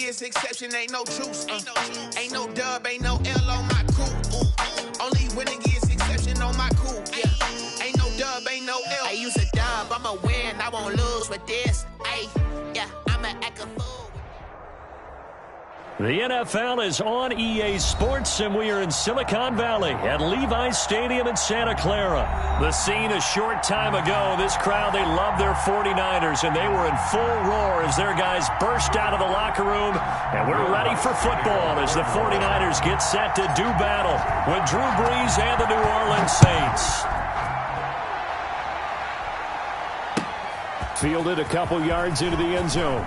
is exception, ain't no truce. Ain't no dub, ain't no L on my coupe. Only winning is exception on my coupe. Yeah. Ain't no dub, ain't no L. I use a dub, I'ma win, I won't lose with this. Ay, yeah, I'ma act a fool. The NFL is on EA Sports, and we are in Silicon Valley at Levi's Stadium in Santa Clara. The scene a short time ago, this crowd, they love their 49ers, and they were in full roar as their guys burst out of the locker room, and we're ready for football as the 49ers get set to do battle with Drew Brees and the New Orleans Saints. Fielded a couple yards into the end zone.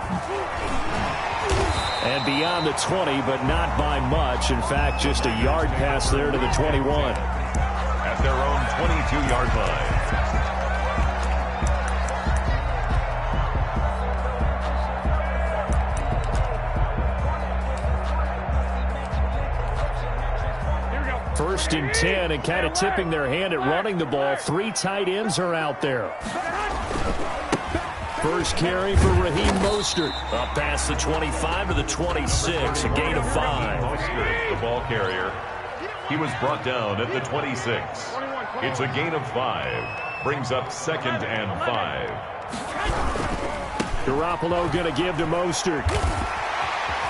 And beyond the 20, but not by much. In fact, just a yard pass there to the 21. At their own 22-yard line. First and 10, and kind of tipping their hand at running the ball. 3 tight ends are out there. First carry for Raheem Mostert. Up past the 25 to the 26, a gain of 5. Mostert, the ball carrier. He was brought down at the 26. It's a gain of 5. Brings up 2nd and 5. Garoppolo going to give to Mostert.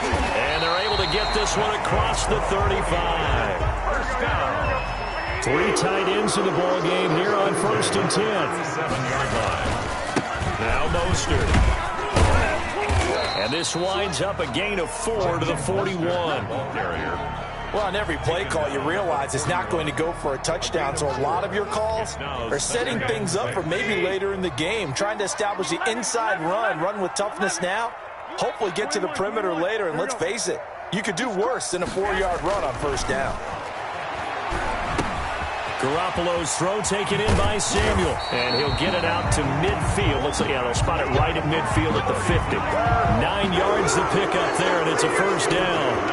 And they're able to get this one across the 35. First down. 3 tight ends in the ball game here on 1st and 10. 7-yard line. Now Mostert. And this winds up a gain of 4 to the 41. Well, on every play call, you realize it's not going to go for a touchdown, so a lot of your calls are setting things up for maybe later in the game, trying to establish the inside run with toughness now, hopefully get to the perimeter later, and let's face it, you could do worse than a 4-yard run on 1st down. Garoppolo's throw taken in by Samuel, and he'll get it out to midfield. Looks like, they'll spot it right at midfield at the 50. 9 yards to pick up there, and it's a first down.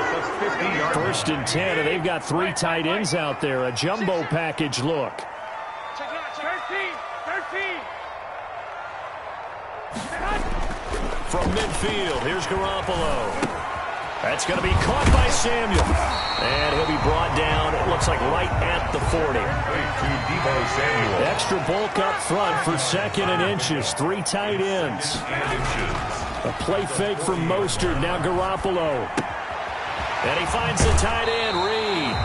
1st and 10, and they've got 3 tight ends out there. A jumbo package look. 13. From midfield, here's Garoppolo. That's going to be caught by Samuel. And he'll be brought down, it looks like right at the 40. Extra bulk up front for 2nd and inches. 3 tight ends. A play fake from Mostert. Now Garoppolo. And he finds the tight end, Reed.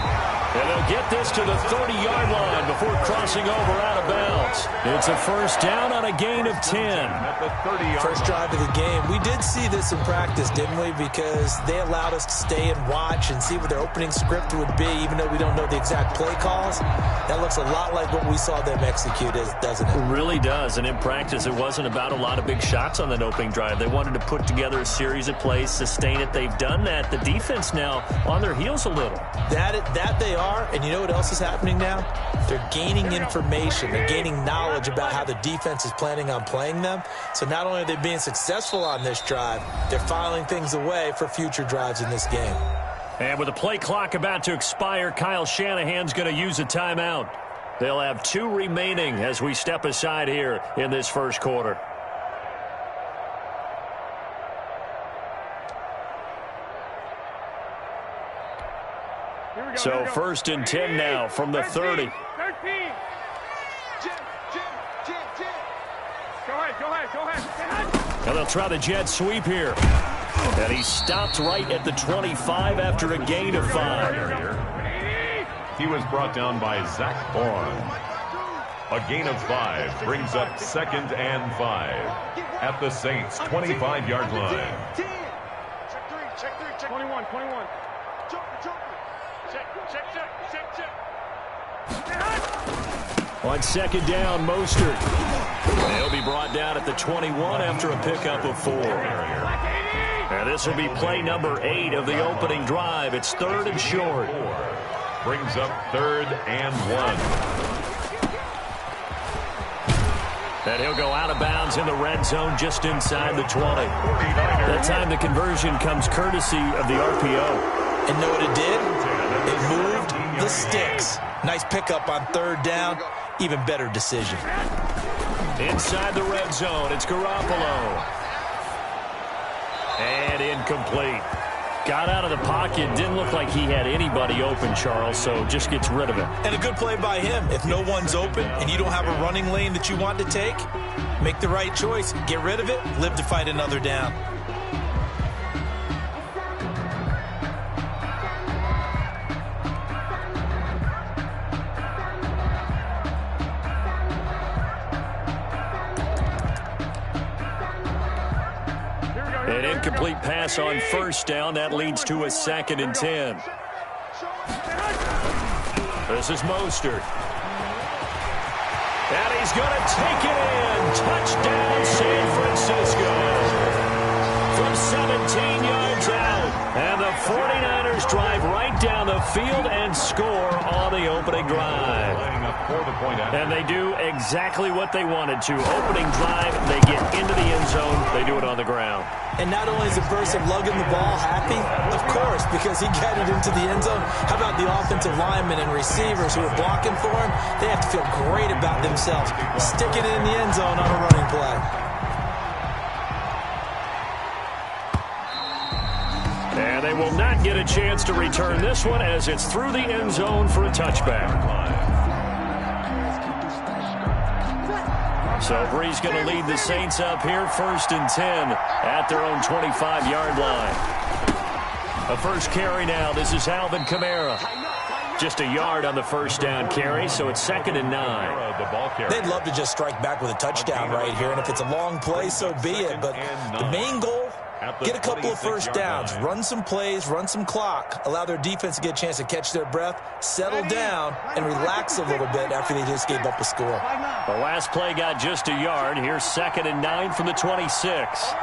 And they'll get this to the 30-yard line before crossing over out of bounds. It's a first down on a gain of 10. First drive of the game. We did see this in practice, didn't we? Because they allowed us to stay and watch and see what their opening script would be, even though we don't know the exact play calls. That looks a lot like what we saw them execute, doesn't it? It really does. And in practice, it wasn't about a lot of big shots on that opening drive. They wanted to put together a series of plays, sustain it. They've done that. The defense now on their heels a little. That they are. And you know what else is happening now? They're gaining information. They're gaining knowledge about how the defense is planning on playing them. So not only are they being successful on this drive, they're filing things away for future drives in this game. And with the play clock about to expire, Kyle Shanahan's going to use a timeout. They'll have 2 remaining as we step aside here in this first quarter. So 1st and 10 now from the 30. 13. Go ahead. And they'll try the jet sweep here. And he stopped right at the 25 after a gain of 5. He was brought down by Zach Bourne. A gain of 5 brings up 2nd and 5 at the Saints' 25-yard line. Check 3. 21. On 2nd down, Mostert. He'll be brought down at the 21 after a pickup of 4. And this will be play number 8 of the opening drive. It's 3rd and short. Brings up 3rd and 1. And he'll go out of bounds in the red zone just inside the 20. That time the conversion comes courtesy of the RPO. And know what it did? It moved the sticks. Nice pickup on 3rd down. Even better decision. Inside the red zone, it's Garoppolo. And incomplete. Got out of the pocket. Didn't look like he had anybody open, Charles, so just gets rid of it. And a good play by him. If no one's open and you don't have a running lane that you want to take, make the right choice. Get rid of it. Live to fight another down. An incomplete pass on first down. That leads to a 2nd and 10. This is Mostert. And he's going to take it in. Touchdown, San Francisco. From 17 yards out. And the 49ers drive right down the field and score on the opening drive. And they do exactly what they wanted to. Opening drive, they get into the end zone. They do it on the ground. And not only is the person lugging the ball happy, of course, because he got it into the end zone. How about the offensive linemen and receivers who are blocking for him? They have to feel great about themselves, sticking it in the end zone on a running play. And they will not get a chance to return this one as it's through the end zone for a touchback. So Brees going to lead the Saints up here, 1st and 10 at their own 25-yard line. A first carry now. This is Alvin Kamara. Just a yard on the first down carry, so it's 2nd and 9. They'd love to just strike back with a touchdown right here, and if it's a long play, so be it. But the main goal, get a couple of first downs, run some plays, run some clock, allow their defense to get a chance to catch their breath, settle down, and relax a little bit after they just gave up a score. The last play got just a yard. Here's 2nd and 9 from the 26.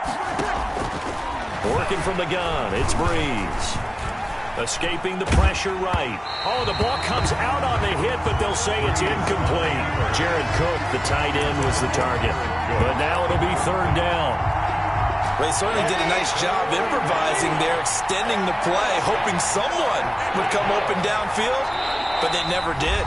Working from the gun, it's Brees. Escaping the pressure right. Oh, the ball comes out on the hit, but they'll say it's incomplete. Jared Cook, the tight end, was the target. But now it'll be 3rd down. They certainly did a nice job improvising there, extending the play, hoping someone would come open downfield, but they never did.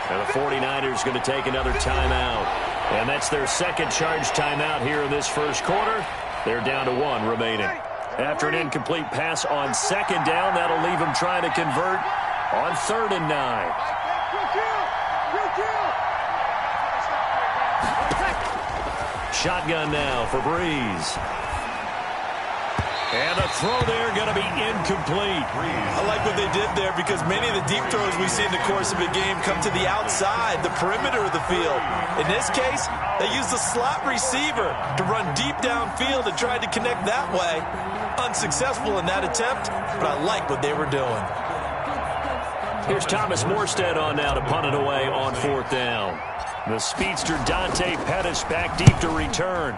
And the 49ers going to take another timeout. And that's their 2nd charge timeout here in this first quarter. They're down to 1 remaining. After an incomplete pass on 2nd down, that'll leave them trying to convert on 3rd and 9. Shotgun now for Brees. And the throw there going to be incomplete. I like what they did there because many of the deep throws we see in the course of a game come to the outside, the perimeter of the field. In this case, they used the slot receiver to run deep downfield and tried to connect that way. Unsuccessful in that attempt, but I like what they were doing. Here's Thomas Morstead on now to punt it away on 4th down. The speedster Dante Pettis back deep to return.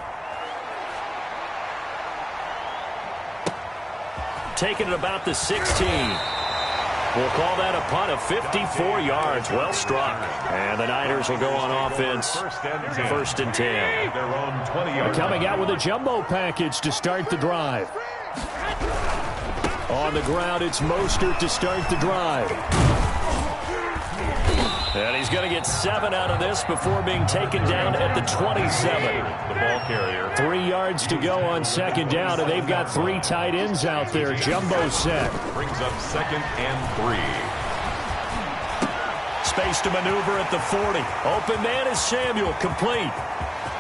Taking it about the 16. We'll call that a punt of 54 yards. Well struck. And the Niners will go on offense. 1st and 10. Coming out with a jumbo package to start the drive. On the ground, it's Mostert to start the drive. And he's going to get 7 out of this before being taken down at the 27. The ball carrier. 3 yards to go on 2nd down, and they've got 3 tight ends out there. Jumbo set. Brings up 2nd and 3. Space to maneuver at the 40. Open man is Samuel, complete.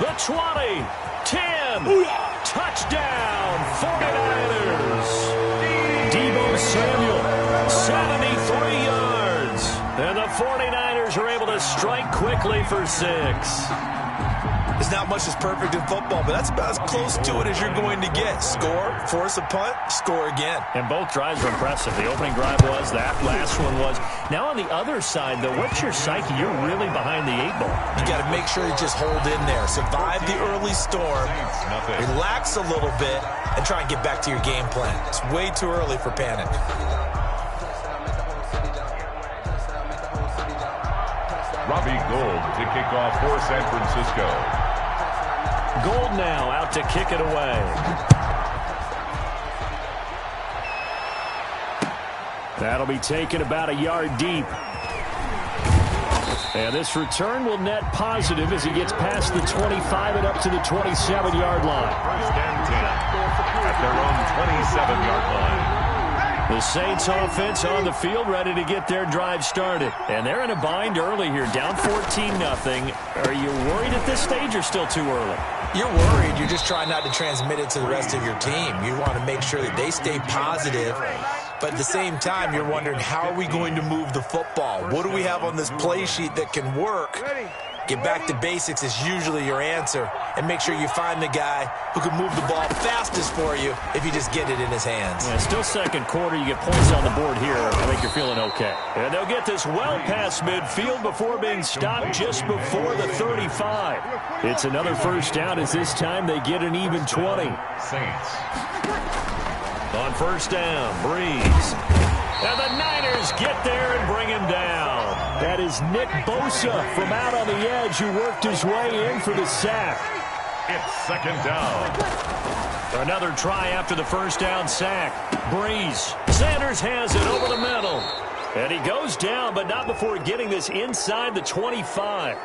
The 20, 10, touchdown, 49ers. Deebo Samuel, 73 yards. And the 49ers are able to strike quickly for 6. There's not much that's perfect in football, but that's about as close to it as you're going to get. Score, force a punt, score again. And both drives were impressive. The opening drive was, that last one was. Now on the other side, though, what's your psyche? You're really behind the 8 ball. You got to make sure you just hold in there. Survive the early storm, relax a little bit, and try and get back to your game plan. It's way too early for panic. Robbie Gould to kick off for San Francisco. Gould now out to kick it away. That'll be taken about a yard deep. And this return will net positive as he gets past the 25 and up to the 27-yard line. 1st and 10. at their own 27-yard line. The Saints offense on the field, ready to get their drive started. And they're in a bind early here, down 14-0. Are you worried at this stage or still too early? You're worried. You're just trying not to transmit it to the rest of your team. You want to make sure that they stay positive. But at the same time, you're wondering, how are we going to move the football? What do we have on this play sheet that can work? Get back to basics is usually your answer. And make sure you find the guy who can move the ball fastest for you if you just get it in his hands. Yeah, still second quarter. You get points on the board here. I think you're feeling okay. And they'll get this well past midfield before being stopped just before the 35. It's another first down as this time they get an even 20. Saints. On first down, Breeze. And the Niners get there and bring him down. That is Nick Bosa from out on the edge who worked his way in for the sack. It's second down. For another try after the first down sack. Breeze. Sanders has it over the middle. And he goes down, but not before getting this inside the 25.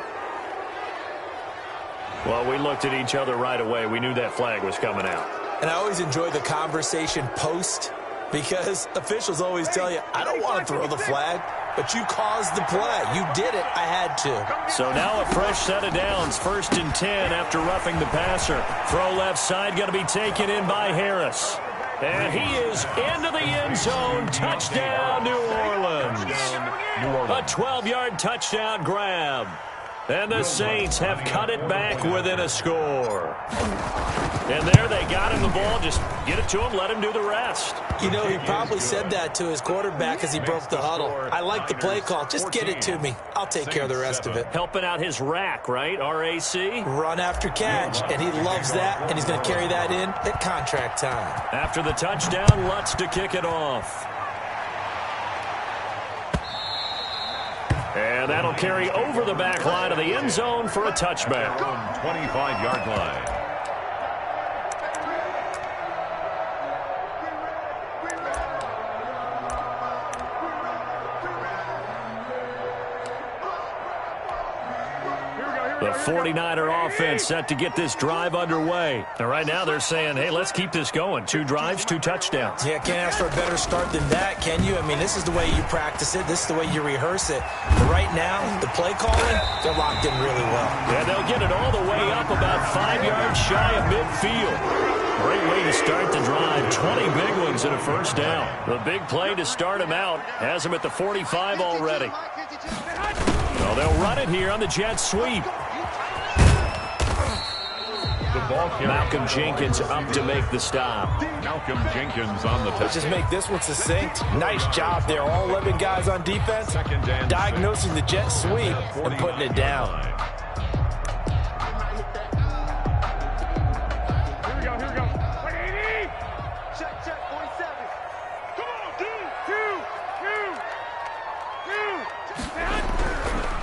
Well, we looked at each other right away. We knew that flag was coming out. And I always enjoy the conversation post, because officials always tell you, I don't want to throw the flag, but you caused the play. You did it. I had to. So now a fresh set of downs. 1st and 10 after roughing the passer. Throw left side going to be taken in by Harris. And he is into the end zone. Touchdown, New Orleans. A 12-yard touchdown grab. And the Saints have cut it back within a score. And there they got him the ball. Just get it to him, let him do the rest. You know, he probably said that to his quarterback as he broke the huddle. I like the play call. Just get it to me. I'll take care of the rest of it. Helping out his rack, right? R-A-C? Run after catch. And he loves that, and he's going to carry that in at contract time. After the touchdown, Lutz to kick it off. And that'll carry over the back line of the end zone for a touchback. 25-yard line. The 49er offense set to get this drive underway. And right now they're saying, hey, let's keep this going. 2 drives, 2 touchdowns. Yeah, can't ask for a better start than that, can you? I mean, this is the way you practice it. This is the way you rehearse it. But right now, the play calling, they're locked in really well. Yeah, they'll get it all the way up about 5 yards shy of midfield. Great way to start the drive. 20 big ones and a first down. The big play to start him out has him at the 45 already. Well, they'll run it here on the jet sweep. Malcolm Jenkins up to make the stop. Malcolm Jenkins on the touchdown. Let's just make this one succinct. Nice job there. All 11 guys on defense diagnosing the jet sweep and putting it down. Here we go. 80. Check, 47. Come on, two.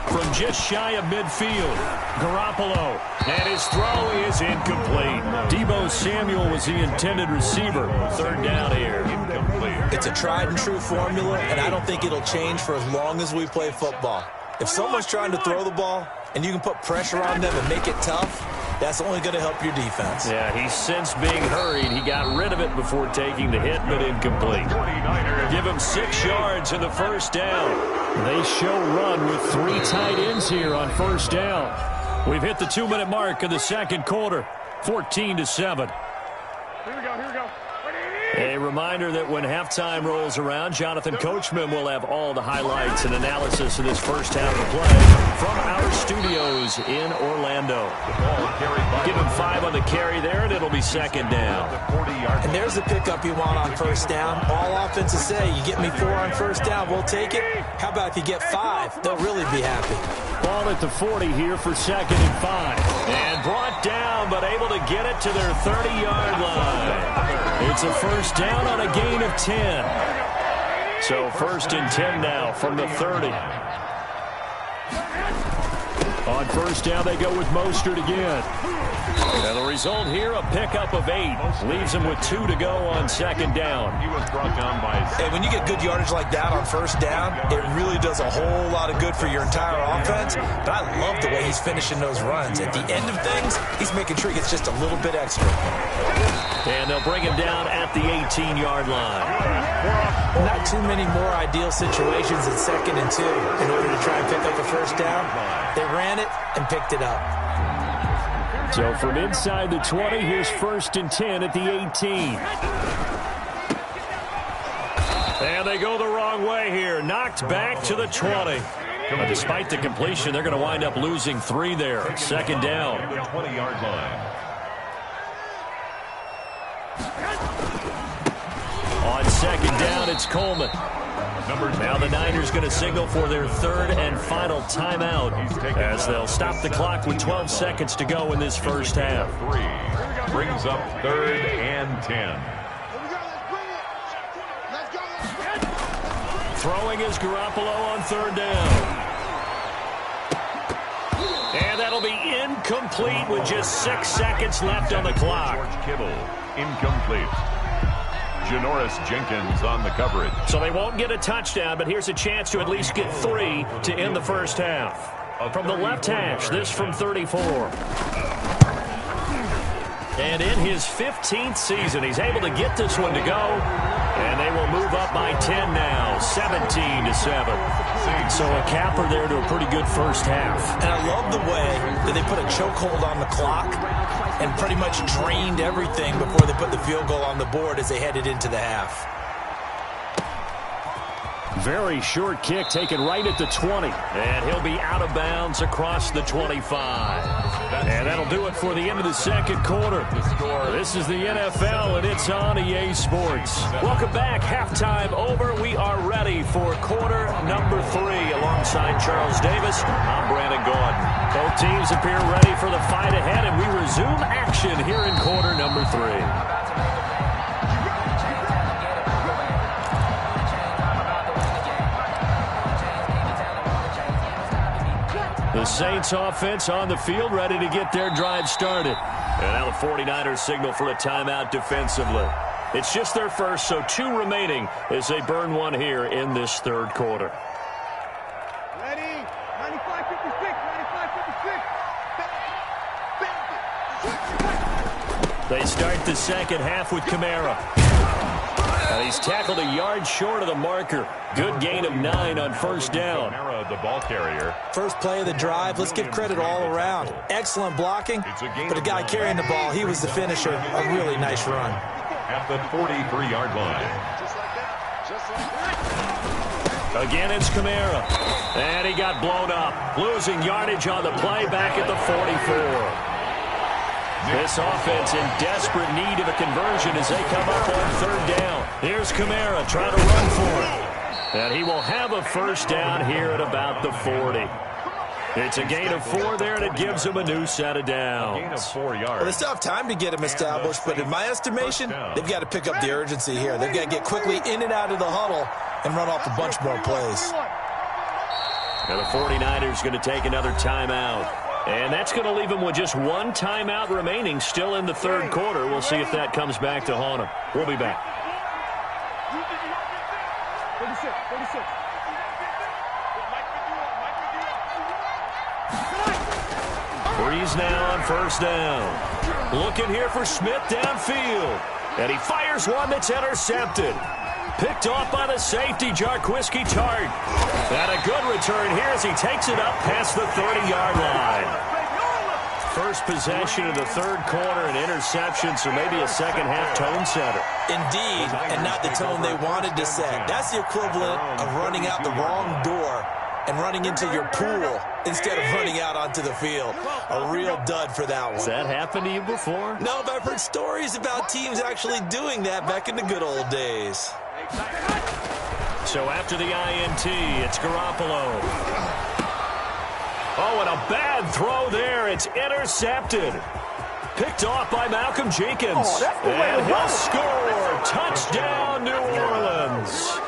From just shy of midfield, Garoppolo. And his throw is incomplete. Deebo Samuel was the intended receiver. 3rd down here. Incomplete. It's a tried and true formula, and I don't think it'll change for as long as we play football. If someone's trying to throw the ball and you can put pressure on them and make it tough, that's only going to help your defense. Yeah, he's since being hurried. He got rid of it before taking the hit, but incomplete. Give him 6 yards in the first down. They show run with 3 tight ends here on first down. We've hit the 2-minute mark of the second quarter. 14-7. Here we go. A reminder that when halftime rolls around, Jonathan Coachman will have all the highlights and analysis of this first half of play from our studios in Orlando. Give him 5 on the carry there, and it'll be second down. And there's the pickup you want on first down. All offenses say, you get me 4 on first down, we'll take it. How about if you get 5? They'll really be happy. Ball at the 40 here for 2nd and 5. And brought down, but able to get it to their 30-yard line. It's a first down on a gain of 10. So 1st and 10 now from the 30. On first down, they go with Mostert again. And the result here, a pickup of 8. Leaves him with 2 to go on second down. He was brought down by... Hey, when you get good yardage like that on first down, it really does a whole lot of good for your entire offense. But I love the way he's finishing those runs. At the end of things, he's making sure he gets just a little bit extra. And they'll bring him down at the 18-yard line. Not too many more ideal situations at 2nd and 2 in order to try and pick up a first down. They ran it and picked it up. So from inside the 20, here's 1st and 10 at the 18. And they go the wrong way here. Knocked back to the 20. Despite the completion, they're going to wind up losing 3 there. 2nd down. The 20-yard line. On 2nd down, it's Coleman. Now the Niners going to signal for their 3rd and final timeout as they'll stop the clock with 12 seconds to go in this first half. 3 brings up 3rd and 10. Throwing is Garoppolo on 3rd down. And that'll be incomplete with just 6 seconds left on the clock. George Kittle, incomplete. Janoris Jenkins on the coverage. So they won't get a touchdown, but here's a chance to at least get 3 to end the first half. From the left hash, this from 34. And in his 15th season, he's able to get this one to go. And they will move up by 10 now, 17-7. So a capper there to a pretty good first half. And I love the way that they put a chokehold on the clock and pretty much drained everything before they put the field goal on the board as they headed into the half. Very short kick taken right at the 20. And he'll be out of bounds across the 25. And that'll do it for the end of the second quarter. This is the NFL, and it's on EA Sports. Welcome back. Halftime over. We are ready for quarter number 3. Alongside Charles Davis, I'm Brandon Gordon. Both teams appear ready for the fight ahead, and we resume action here in quarter number 3. The Saints offense on the field, ready to get their drive started. And now the 49ers signal for a timeout defensively. It's just their first, so 2 remaining as they burn one here in this third quarter. Ready? 95-56, 95-56. They start the second half with Kamara. And he's tackled a yard short of the marker. Good gain of 9 on first down. Kamara, the ball carrier. First play of the drive, let's give credit all around. Excellent blocking, but the guy carrying the ball, he was the finisher. A really nice run. At the 43-yard line. Again, it's Kamara. And he got blown up. Losing yardage on the play back at the 44. This offense in desperate need of a conversion as they come up on third down. Here's Kamara trying to run for it. And he will have a first down here at about the 40. It's a gain of 4 there, and it gives him a new set of downs. Gain of 4 yards. Well, they still have time to get him established, but in my estimation, they've got to pick up the urgency here. They've got to get quickly in and out of the huddle and run off a bunch more plays. Now the 49ers going to take another timeout. And that's going to leave them with just 1 timeout remaining still in the third quarter. We'll see if that comes back to haunt them. We'll be back. 36. Breeze now on first down. Looking here for Smith downfield. And he fires one that's intercepted. Picked off by the safety, Jarquiski Tart. And a good return here as he takes it up past the 30-yard line. First possession of the third quarter, an interception, so maybe a second-half tone setter. Indeed, and not the tone they wanted to set. That's the equivalent of running out the wrong door and running into your pool instead of running out onto the field. A real dud for that one. Has that happened to you before? No, but I've heard stories about teams actually doing that back in the good old days. So after the INT, it's Garoppolo. Oh, and a bad throw there. It's intercepted. Picked off by Malcolm Jenkins. And he'll score. Touchdown, New Orleans.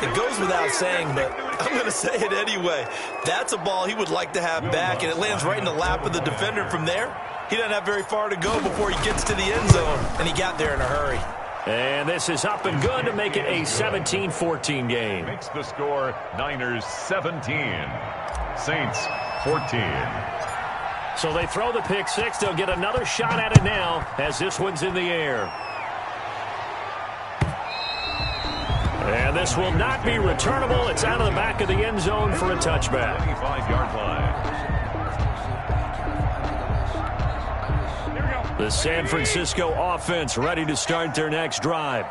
It goes without saying, but I'm going to say it anyway. That's a ball he would like to have back, and it lands right in the lap of the defender from there. he doesn't have very far to go before he gets to the end zone, and he got there in a hurry. And this is up and good to make it a 17-14 game. Makes the score Niners 17, Saints 14. So they throw the pick six. They'll get another shot at it now as this one's in the air. And this will not be returnable. It's out of the back of the end zone for a touchback. 25-yard line. The San Francisco offense ready to start their next drive.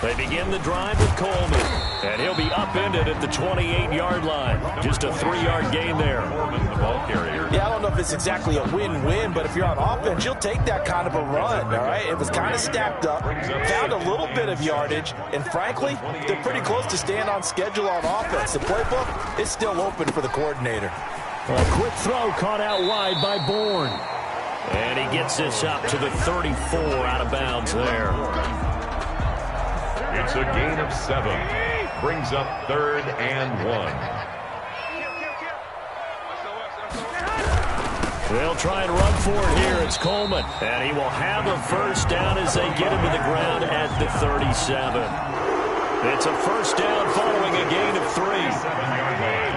They begin the drive with Coleman, and he'll be upended at the 28-yard line. Just a 3-yard gain there. The ball carrier. Yeah, I don't know if it's exactly a win-win, but if you're on offense, you'll take that kind of a run, all right? It was kind of stacked up, found a little bit of yardage, and frankly, they're pretty close to staying on schedule on offense. The playbook is still open for the coordinator. A quick throw caught out wide by Bourne. And he gets this up to the 34 out of bounds there. It's a gain of 7. Brings up 3rd and 1. They'll try and run for it here. It's Coleman. And he will have a first down as they get him to the ground at the 37. It's a first down following a gain of 3.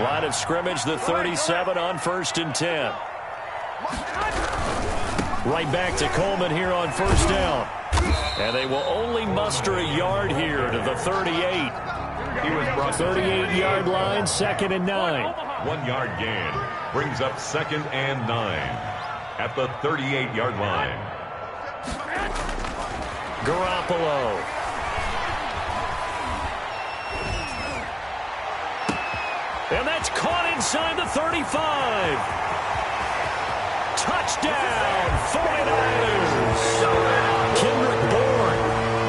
Line of scrimmage, the 37 on 1st and 10. Right back to Coleman here on first down. And they will only muster a yard here to the 38. He was brought 38-yard line, 2nd and 9. 1-yard gain. Brings up 2nd and 9. At the 38-yard line. Garoppolo. And that's caught inside the 35. Touchdown, 49ers. Kendrick Bourne,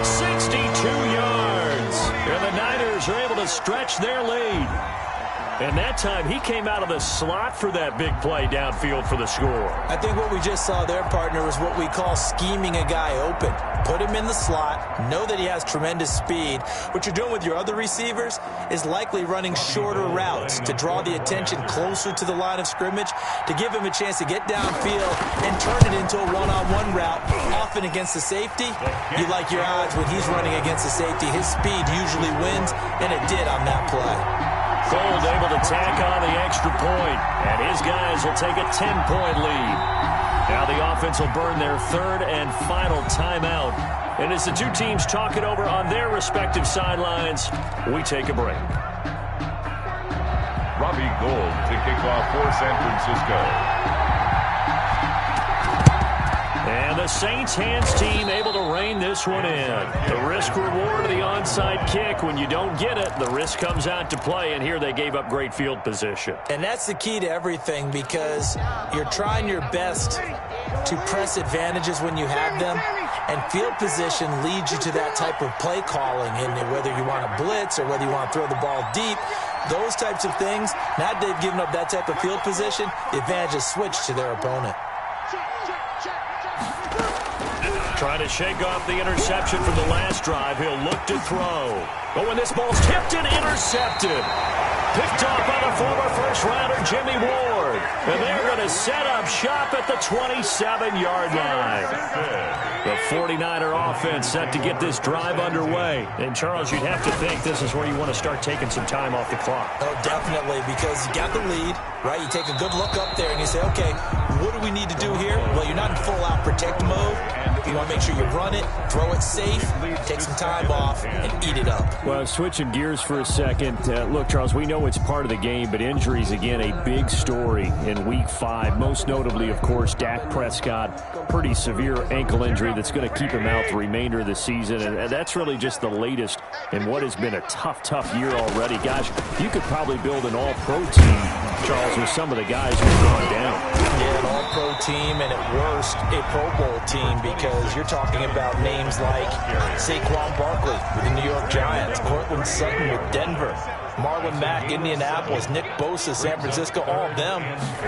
62 yards. And the Niners are able to stretch their lead. And that time, he came out of the slot for that big play downfield for the score. I think what we just saw there, partner, was what we call scheming a guy open. Put him in the slot, know that he has tremendous speed. What you're doing with your other receivers is likely running shorter routes to draw the attention closer to the line of scrimmage, to give him a chance to get downfield and turn it into a one-on-one route, often against the safety. You like your odds when he's running against the safety. His speed usually wins, and it did on that play. Gold able to tack on the extra point, and his guys will take a 10-point lead. Now the offense will burn their 3rd and final timeout. And as the two teams talk it over on their respective sidelines, we take a break. Robbie Gould to kick off for San Francisco. And the Saints hands team able to rein this one in. The risk-reward of the onside kick. When you don't get it, the risk comes out to play, and here they gave up great field position. And that's the key to everything, because you're trying your best to press advantages when you have them, and field position leads you to that type of play calling, and whether you want to blitz or whether you want to throw the ball deep, those types of things. Now that they've given up that type of field position, the advantage is switched to their opponent. Trying to shake off the interception from the last drive. He'll look to throw. Oh, and this ball's tipped and intercepted. Picked off by the former first-rounder Jimmy Ward. And they're going to set up shop at the 27-yard line. The 49er offense set to get this drive underway. And, Charles, you'd have to think this is where you want to start taking some time off the clock. Oh, definitely, because you got the lead, right? You take a good look up there and you say, okay, what do we need to do here? Well, you're not in full-out protect mode. You want to make sure you run it, throw it safe, take some time off, and eat it up. Well, switching gears for a second. Look, Charles, we know it's part of the game, but injuries, again, a big story in Week 5. Most notably, of course, Dak Prescott. Pretty severe ankle injury that's going to keep him out the remainder of the season. And that's really just the latest in what has been a tough year already. Gosh, you could probably build an all-pro team, Charles, with some of the guys who've gone down. Yeah, an all-pro team, and at worst, a Pro Bowl team, because you're talking about names like Saquon Barkley with the New York Giants, Cortland Sutton with Denver, Marlon Mack, Indianapolis, Nick Bosa, San Francisco, all of them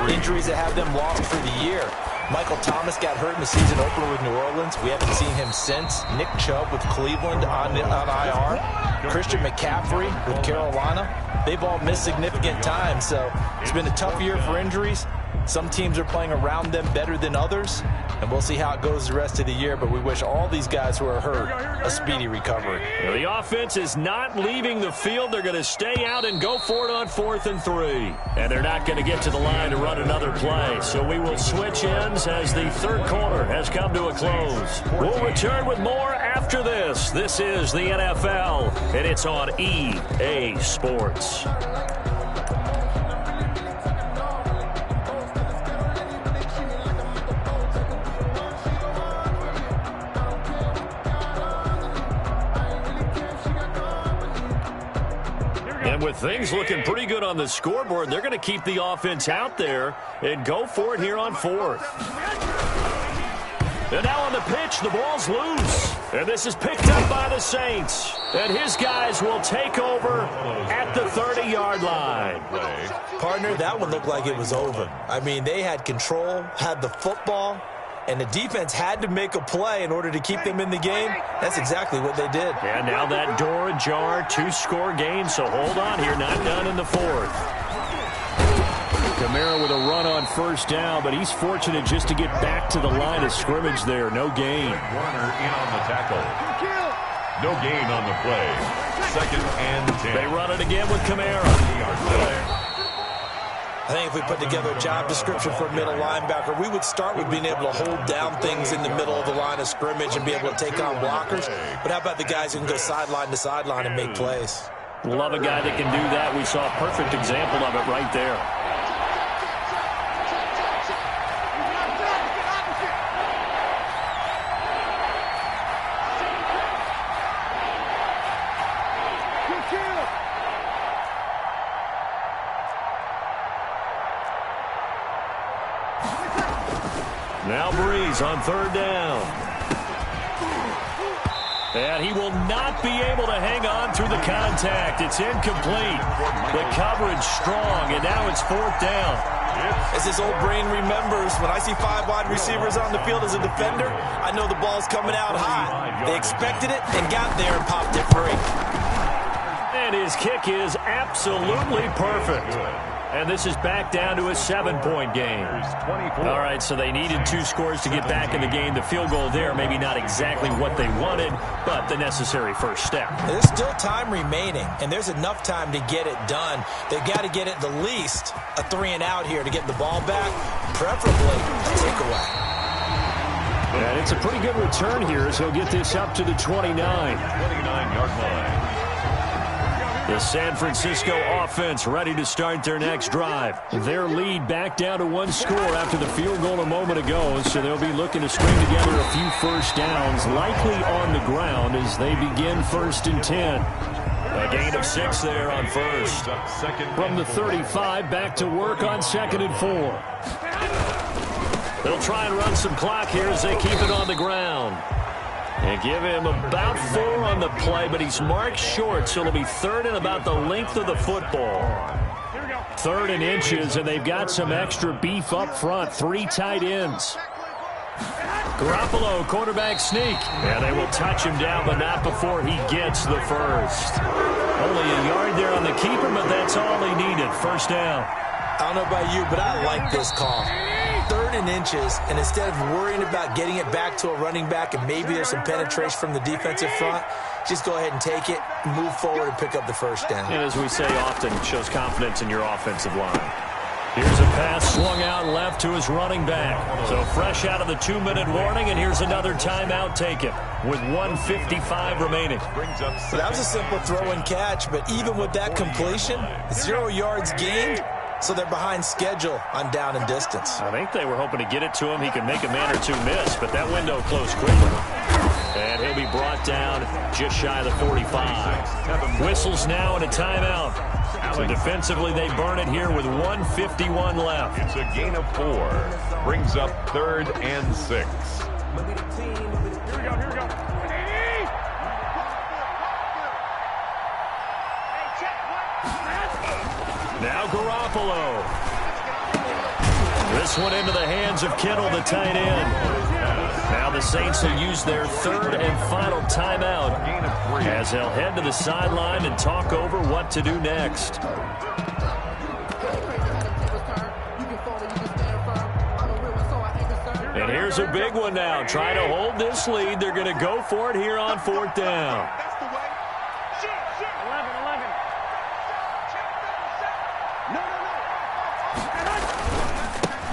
injuries that have them lost for the year. Michael Thomas got hurt in the season opener with New Orleans. We haven't seen him since. Nick Chubb with Cleveland on IR. Christian McCaffrey with Carolina. They've all missed significant time, so it's been a tough year for injuries. Some teams are playing around them better than others, and we'll see how it goes the rest of the year, but we wish all these guys who are hurt a speedy recovery. Well, the offense is not leaving the field. They're going to stay out and go for it on 4th and 3. And they're not going to get to the line to run another play, so we will switch ends as the third quarter has come to a close. We'll return with more after this. This is the NFL, and it's on EA Sports. And with things looking pretty good on the scoreboard, they're going to keep the offense out there and go for it here on 4th. And now on the pitch, the ball's loose. And this is picked up by the Saints. And his guys will take over at the 30-yard line. Partner, that one looked like it was over. I mean, they had control, had the football, and the defense had to make a play in order to keep them in the game. That's exactly what they did. And now that door ajar, 2-score game, so hold on here, not done in the 4th. Kamara with a run on 1st down, but he's fortunate just to get back to the line of scrimmage there. No gain. Warner in on the tackle. No gain on the play. 2nd and 10. They run it again with Kamara. I think if we put together a job description for a middle linebacker, we would start with being able to hold down things in the middle of the line of scrimmage and be able to take on blockers. But how about the guys who can go sideline to sideline and make plays? Love a guy that can do that. We saw a perfect example of it right there. Now Breeze on 3rd down. And he will not be able to hang on through the contact. It's incomplete. The coverage strong, and now it's 4th down. As his old brain remembers, when I see 5 wide receivers on the field as a defender, I know the ball's coming out high. They expected it and got there and popped it free. And his kick is absolutely perfect. And this is back down to a 7-point game. All right, so they needed 2 scores to get back in the game. The field goal there, maybe not exactly what they wanted, but the necessary first step. There's still time remaining, and there's enough time to get it done. They've got to get at the least a 3-and-out here to get the ball back, preferably a takeaway. And it's a pretty good return here as he'll get this up to the 29. 29-yard line. The San Francisco offense ready to start their next drive. Their lead back down to 1 score after the field goal a moment ago, so they'll be looking to string together a few first downs, likely on the ground as they begin 1st and 10. A gain of 6 there on 1st. From the 35, back to work on 2nd and 4. They'll try and run some clock here as they keep it on the ground. And give him about 4 on the play, but he's marked short, so it'll be 3rd and about the length of the football. 3rd and inches, and they've got some extra beef up front. 3 tight ends. Garoppolo, quarterback sneak. And they will touch him down, but not before he gets the first. Only a yard there on the keeper, but that's all he needed. 1st down. I don't know about you, but I like this call. 3rd and inches, and instead of worrying about getting it back to a running back and maybe there's some penetration from the defensive front, just go ahead and take it, move forward, and pick up the 1st down. And as we say often, it shows confidence in your offensive line. Here's a pass swung out left to his running back. So fresh out of the 2-minute warning, and here's another timeout taken with 1:55 remaining. So that was a simple throw and catch, but even with that completion, 0 yards gained. So they're behind schedule on down and distance. I think they were hoping to get it to him. He could make a man or 2 miss, but that window closed quickly. And he'll be brought down just shy of the 45. Whistles now and a timeout. So defensively, they burn it here with 1:51 left. It's a gain of 4. Brings up 3rd and 6. Here we go. Now Garoppolo. This one into the hands of Kittle, the tight end. Now the Saints will use their third and final timeout as they'll head to the sideline and talk over what to do next. And here's a big one now. Trying to hold this lead. They're going to go for it here on 4th down.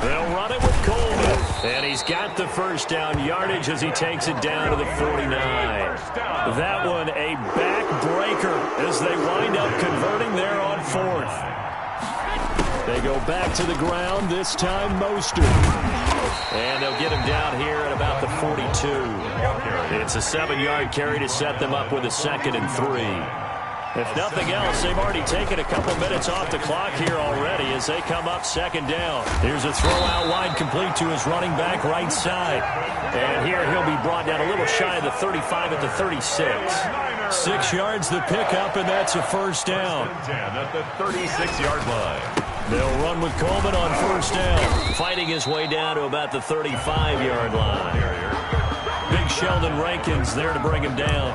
They'll run it with Coleman. And he's got the first down yardage as he takes it down to the 49. That one a backbreaker as they wind up converting there on 4th. They go back to the ground, this time Mostert. And they'll get him down here at about the 42. It's a 7-yard carry to set them up with a 2nd and 3. If nothing else, they've already taken a couple minutes off the clock here already as they come up 2nd down. Here's a throw out wide complete to his running back right side. And here he'll be brought down a little shy of the 35 at the 36. 6 yards the pickup, and that's a first down. 10 at the 36-yard line. They'll run with Coleman on first down, fighting his way down to about the 35-yard line. Big Sheldon Rankins there to bring him down.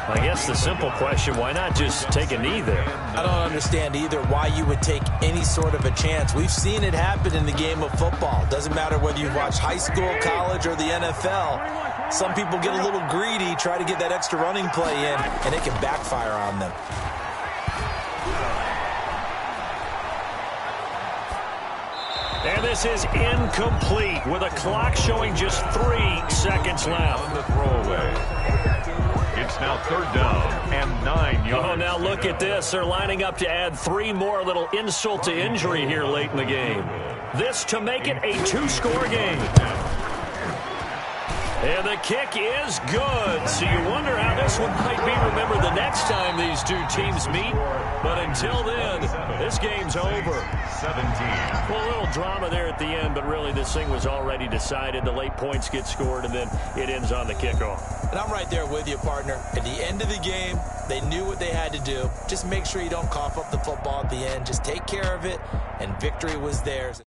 I guess the simple question, why not just take a knee there? I don't understand either why you would take any sort of a chance. We've seen it happen in the game of football. Doesn't matter whether you watch high school, college, or the NFL. Some people get a little greedy, try to get that extra running play in, and it can backfire on them. And this is incomplete with a clock showing just 3 seconds left. On the throwaway. It's now 3rd down and 9 yards. Oh, now look at this. They're lining up to add 3 more, little insult to injury here late in the game. This to make it a 2-score game. And the kick is good. So you wonder how this one might be remembered the next time these two teams meet. But until then, this game's over. 17. Well, a little drama there at the end, but really this thing was already decided. The late points get scored, and then it ends on the kickoff. And I'm right there with you, partner. At the end of the game, they knew what they had to do. Just make sure you don't cough up the football at the end. Just take care of it, and victory was theirs.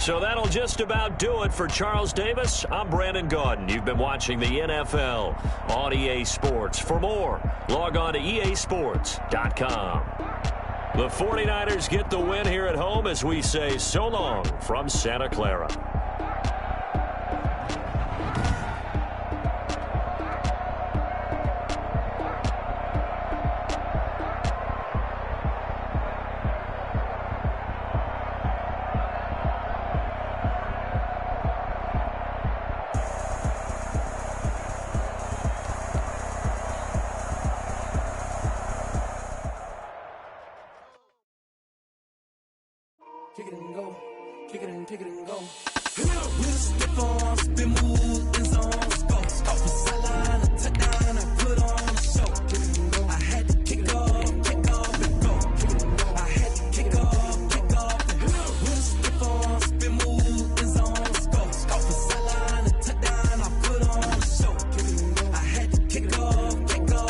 So that'll just about do it for Charles Davis. I'm Brandon Gaudin. You've been watching the NFL on EA Sports. For more, log on to easports.com. The 49ers get the win here at home as we say so long from Santa Clara. Kick it and go. Kick it and kick it and go. With a stiff arm, spin move, in zone, go. Off the sideline, a touchdown, I put on a show. Kick it and go. I had to kick off and go. Kick it and go. I had to kick off and go. With a stiff arm, spin move, in zone, go. Off the sideline, a touchdown, I put on a show. Kick it and go. I had to kick off and go.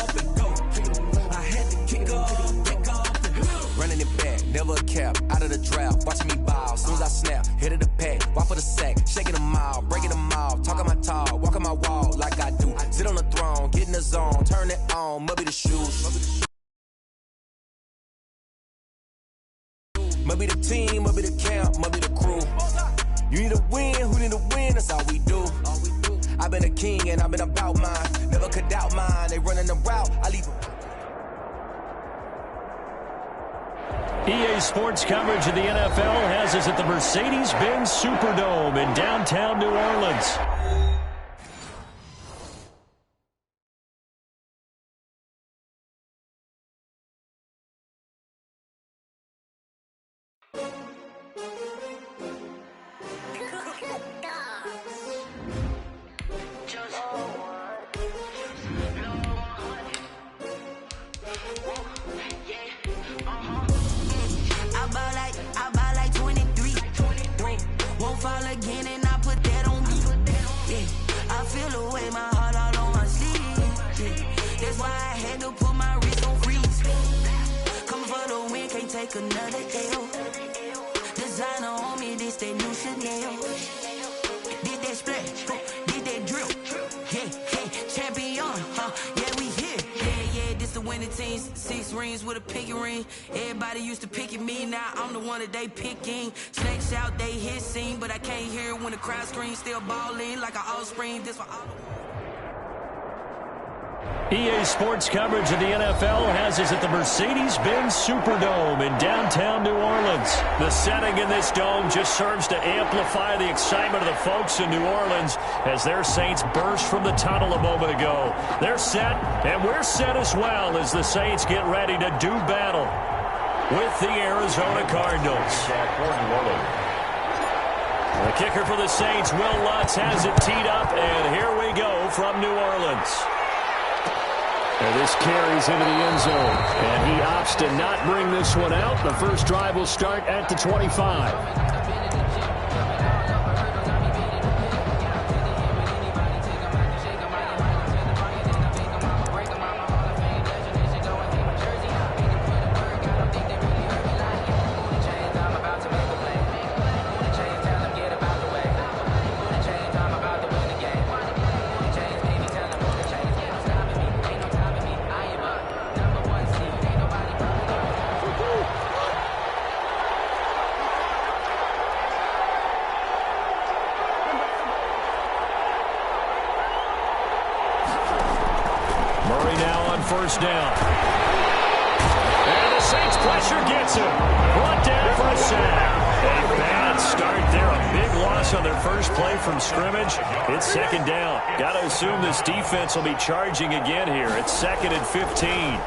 Kick it and go. I had to kick off and go. Running it back, never a cap, out of the draft. Watching me ball, soon as I snap, hit of the pack, walk for the sack, shaking them out, breaking them off, talking my talk, walking my wall like I do. Sit on the throne, get in the zone, turn it on, maybe the shoes. Maybe the team, maybe the camp, maybe the crew. You need a win, who need a win, that's all we do. I've been a king and I've been about mine, never could doubt mine, they running the route, I leave them. EA Sports coverage of the NFL has us at the Mercedes-Benz Superdome in downtown New Orleans. feel the way, my heart all on my sleeve. Yeah. That's why I had to put my wrist on freeze. Coming for the win, can't take another L. Designer on me, this that new Chanel. Did that splash, did that drill. Yeah, champion, yeah, we here. Yeah, this the winning team. 6 rings with a pinky ring. Everybody used to picking me, now I'm the one that they picking. Snakes out, they hit scene, but I can't hear when the crowd screams. Still balling like an offspring. This for all. EA Sports coverage of the NFL has us at the Mercedes-Benz Superdome in downtown New Orleans. The setting in this dome just serves to amplify the excitement of the folks in New Orleans as their Saints burst from the tunnel a moment ago. They're set, and we're set as well as the Saints get ready to do battle with the Arizona Cardinals. The kicker for the Saints, Will Lutz, has it teed up, and here we go from New Orleans. And this carries into the end zone, and he opts to not bring this one out. The first drive will start at the 25. First down. And the Saints pressure gets him. Brought down for a sack. A bad start there. A big loss on their first play from scrimmage. It's second down. Got to assume this defense will be charging again here. It's 2nd and 15. And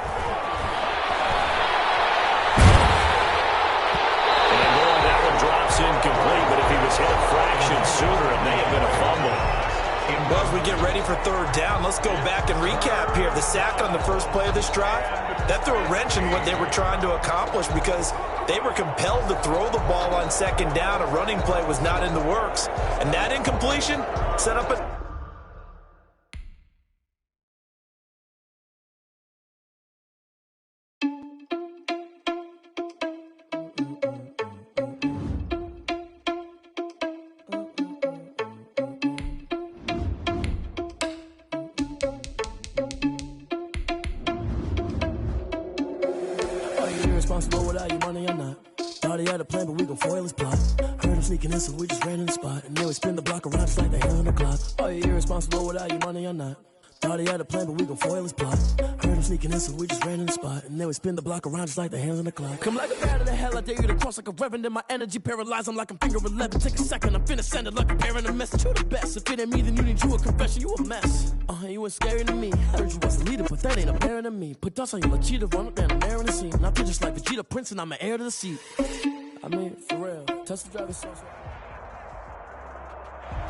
boy, that one drops incomplete. But if he was hit a fraction sooner, it may have been a fumble. Well, as we get ready for third down, let's go back and recap here. The sack on the first play of this drive, that threw a wrench in what they were trying to accomplish because they were compelled to throw the ball on second down. A running play was not in the works. And that incompletion set up a... Without your money or not. Thought he had a plan, but we gon' foil his plot. Heard him sneaking in, so we just ran in the spot. And then we spin the block around just like the hand on the clock. Are you irresponsible without your money or not? Thought he had a plan, but we gon' foil his plot. Heard him sneaking in, so we just ran in the spot. And then we spin the block around just like the hands on the clock. Come like a bat of the hell, I dare you to cross like a reverend. And my energy paralyzed, I'm like I'm finger 11. Take a second, I'm finna send it like a parent a message. You the best, if it ain't me, then you need you a confession. You a mess, you ain't scary to me. Heard you was a leader, but that ain't apparent to me. Put dust on you like cheetah, run up down the air in the scene. I feel just like Vegeta Prince, and I'm an heir to the seat. I mean, for real, touch the driver's sauce.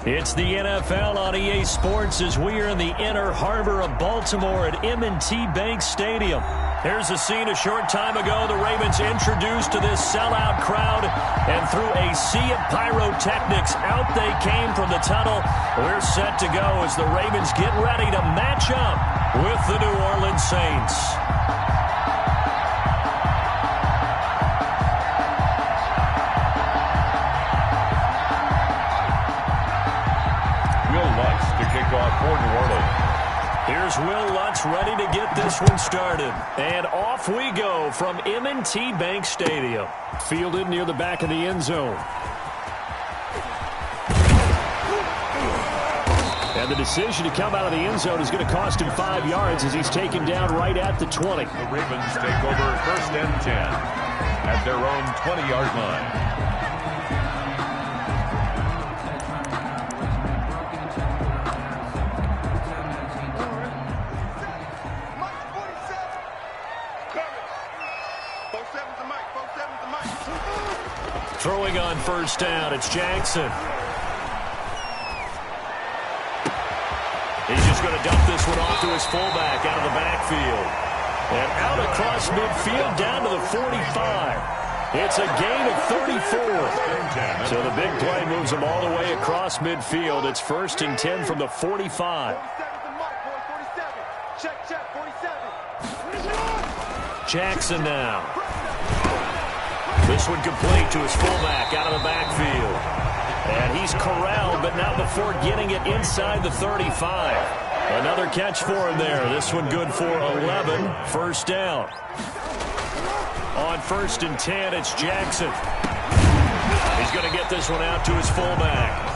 It's the NFL on EA Sports as we are in the inner harbor of Baltimore at M&T Bank Stadium. Here's a scene a short time ago. The Ravens introduced to this sellout crowd, and through a sea of pyrotechnics, out they came from the tunnel. We're set to go as the Ravens get ready to match up with the New Orleans Saints. For New Orleans. Here's Will Lutz ready to get this one started. And off we go from M&T Bank Stadium. Fielded near the back of the end zone. And the decision to come out of the end zone is going to cost him 5 yards as he's taken down right at the 20. The Ravens take over 1st and 10 at their own 20-yard line. Throwing on first down, it's Jackson. He's just going to dump this one off to his fullback out of the backfield. And out across midfield down to the 45. It's a gain of 34. So the big play moves them all the way across midfield. It's 1st and 10 from the 45. Jackson now. This one complete to his fullback out of the backfield. And he's corralled, but not before getting it inside the 35. Another catch for him there. This one good for 11. 1st down. On 1st and 10, it's Jackson. He's going to get this one out to his fullback.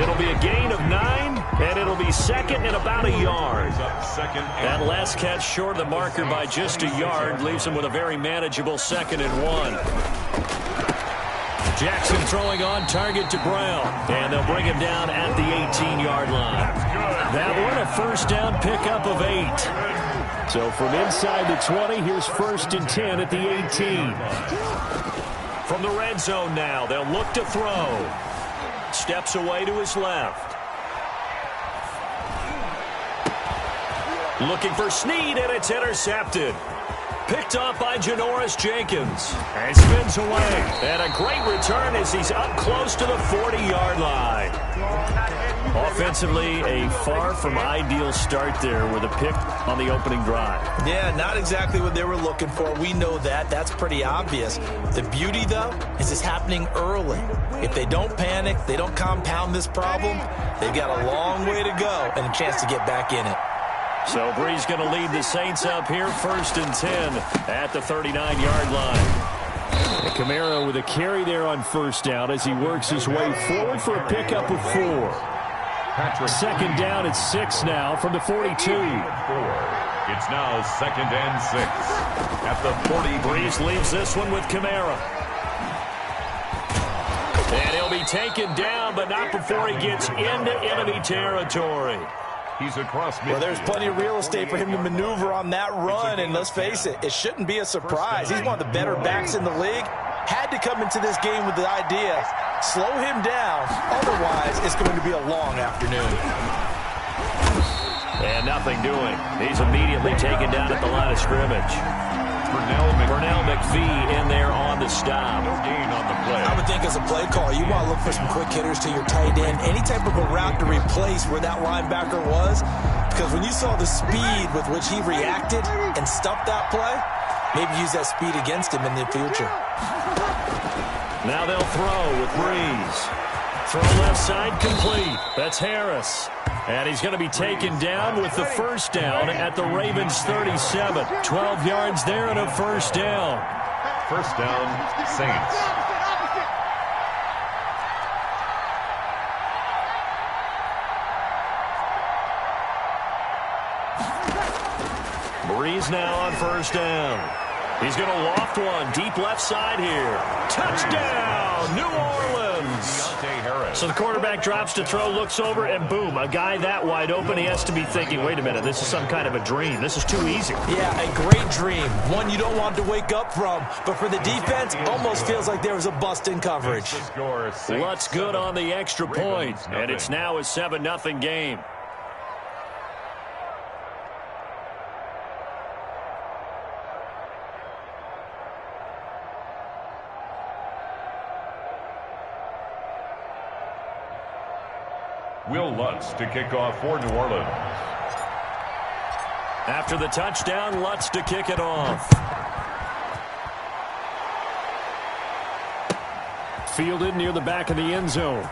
It'll be a gain of 9, and it'll be 2nd and about a yard. That last catch short of the marker by just a yard leaves him with a very manageable 2nd and 1. Jackson throwing on target to Brown, and they'll bring him down at the 18-yard line. That one a 1st down pickup of 8. So from inside the 20, here's 1st and 10 at the 18. From the red zone now, they'll look to throw. Steps away to his left. Looking for Snead, and it's intercepted. Picked off by Janoris Jenkins. And spins away. And a great return as he's up close to the 40-yard line. Offensively, a far from ideal start there with a pick on the opening drive. Yeah, not exactly what they were looking for. We know that. That's pretty obvious. The beauty, though, is it's happening early. If they don't panic, they don't compound this problem, they've got a long way to go and a chance to get back in it. So Bree's going to lead the Saints up here, 1st and 10 at the 39-yard line. And Kamara with a carry there on 1st down as he works his way forward for a pickup of 4. 2nd down at 6 now from the 42. It's now 2nd and 6 at the 40. Breeze leaves this one with Kamara. And he'll be taken down, but not before he gets into enemy territory. He's across midfield. Well, there's plenty of real estate for him to maneuver on that run, and let's face it, it shouldn't be a surprise. He's one of the better backs in the league. Had to come into this game with the idea, slow him down, otherwise it's going to be a long afternoon. And nothing doing. He's immediately taken down at the line of scrimmage. Burnell McPhee in there on the stop. No gain on the play. I would think as a play caller, you want to look for some quick hitters to your tight end. Any type of a route to replace where that linebacker was. Because when you saw the speed with which he reacted and stuffed that play, maybe use that speed against him in the future. Now they'll throw with Breeze. Throw left side complete. That's Harris. And he's going to be taken down with the 1st down at the Ravens 37. 12 yards there and a 1st down. 1st down, Saints. Breeze now on 1st down. He's going to loft one deep left side here. Touchdown, New Orleans. So the quarterback drops to throw, looks over, and boom, a guy that wide open. He has to be thinking, wait a minute, this is some kind of a dream. This is too easy. Yeah, a great dream. One you don't want to wake up from. But for the defense, almost feels like there was a bust in coverage. Lutz good on the extra point, and it's now a 7-0 game. Will Lutz to kick off for New Orleans. After the touchdown, Lutz to kick it off. Fielded near the back of the end zone.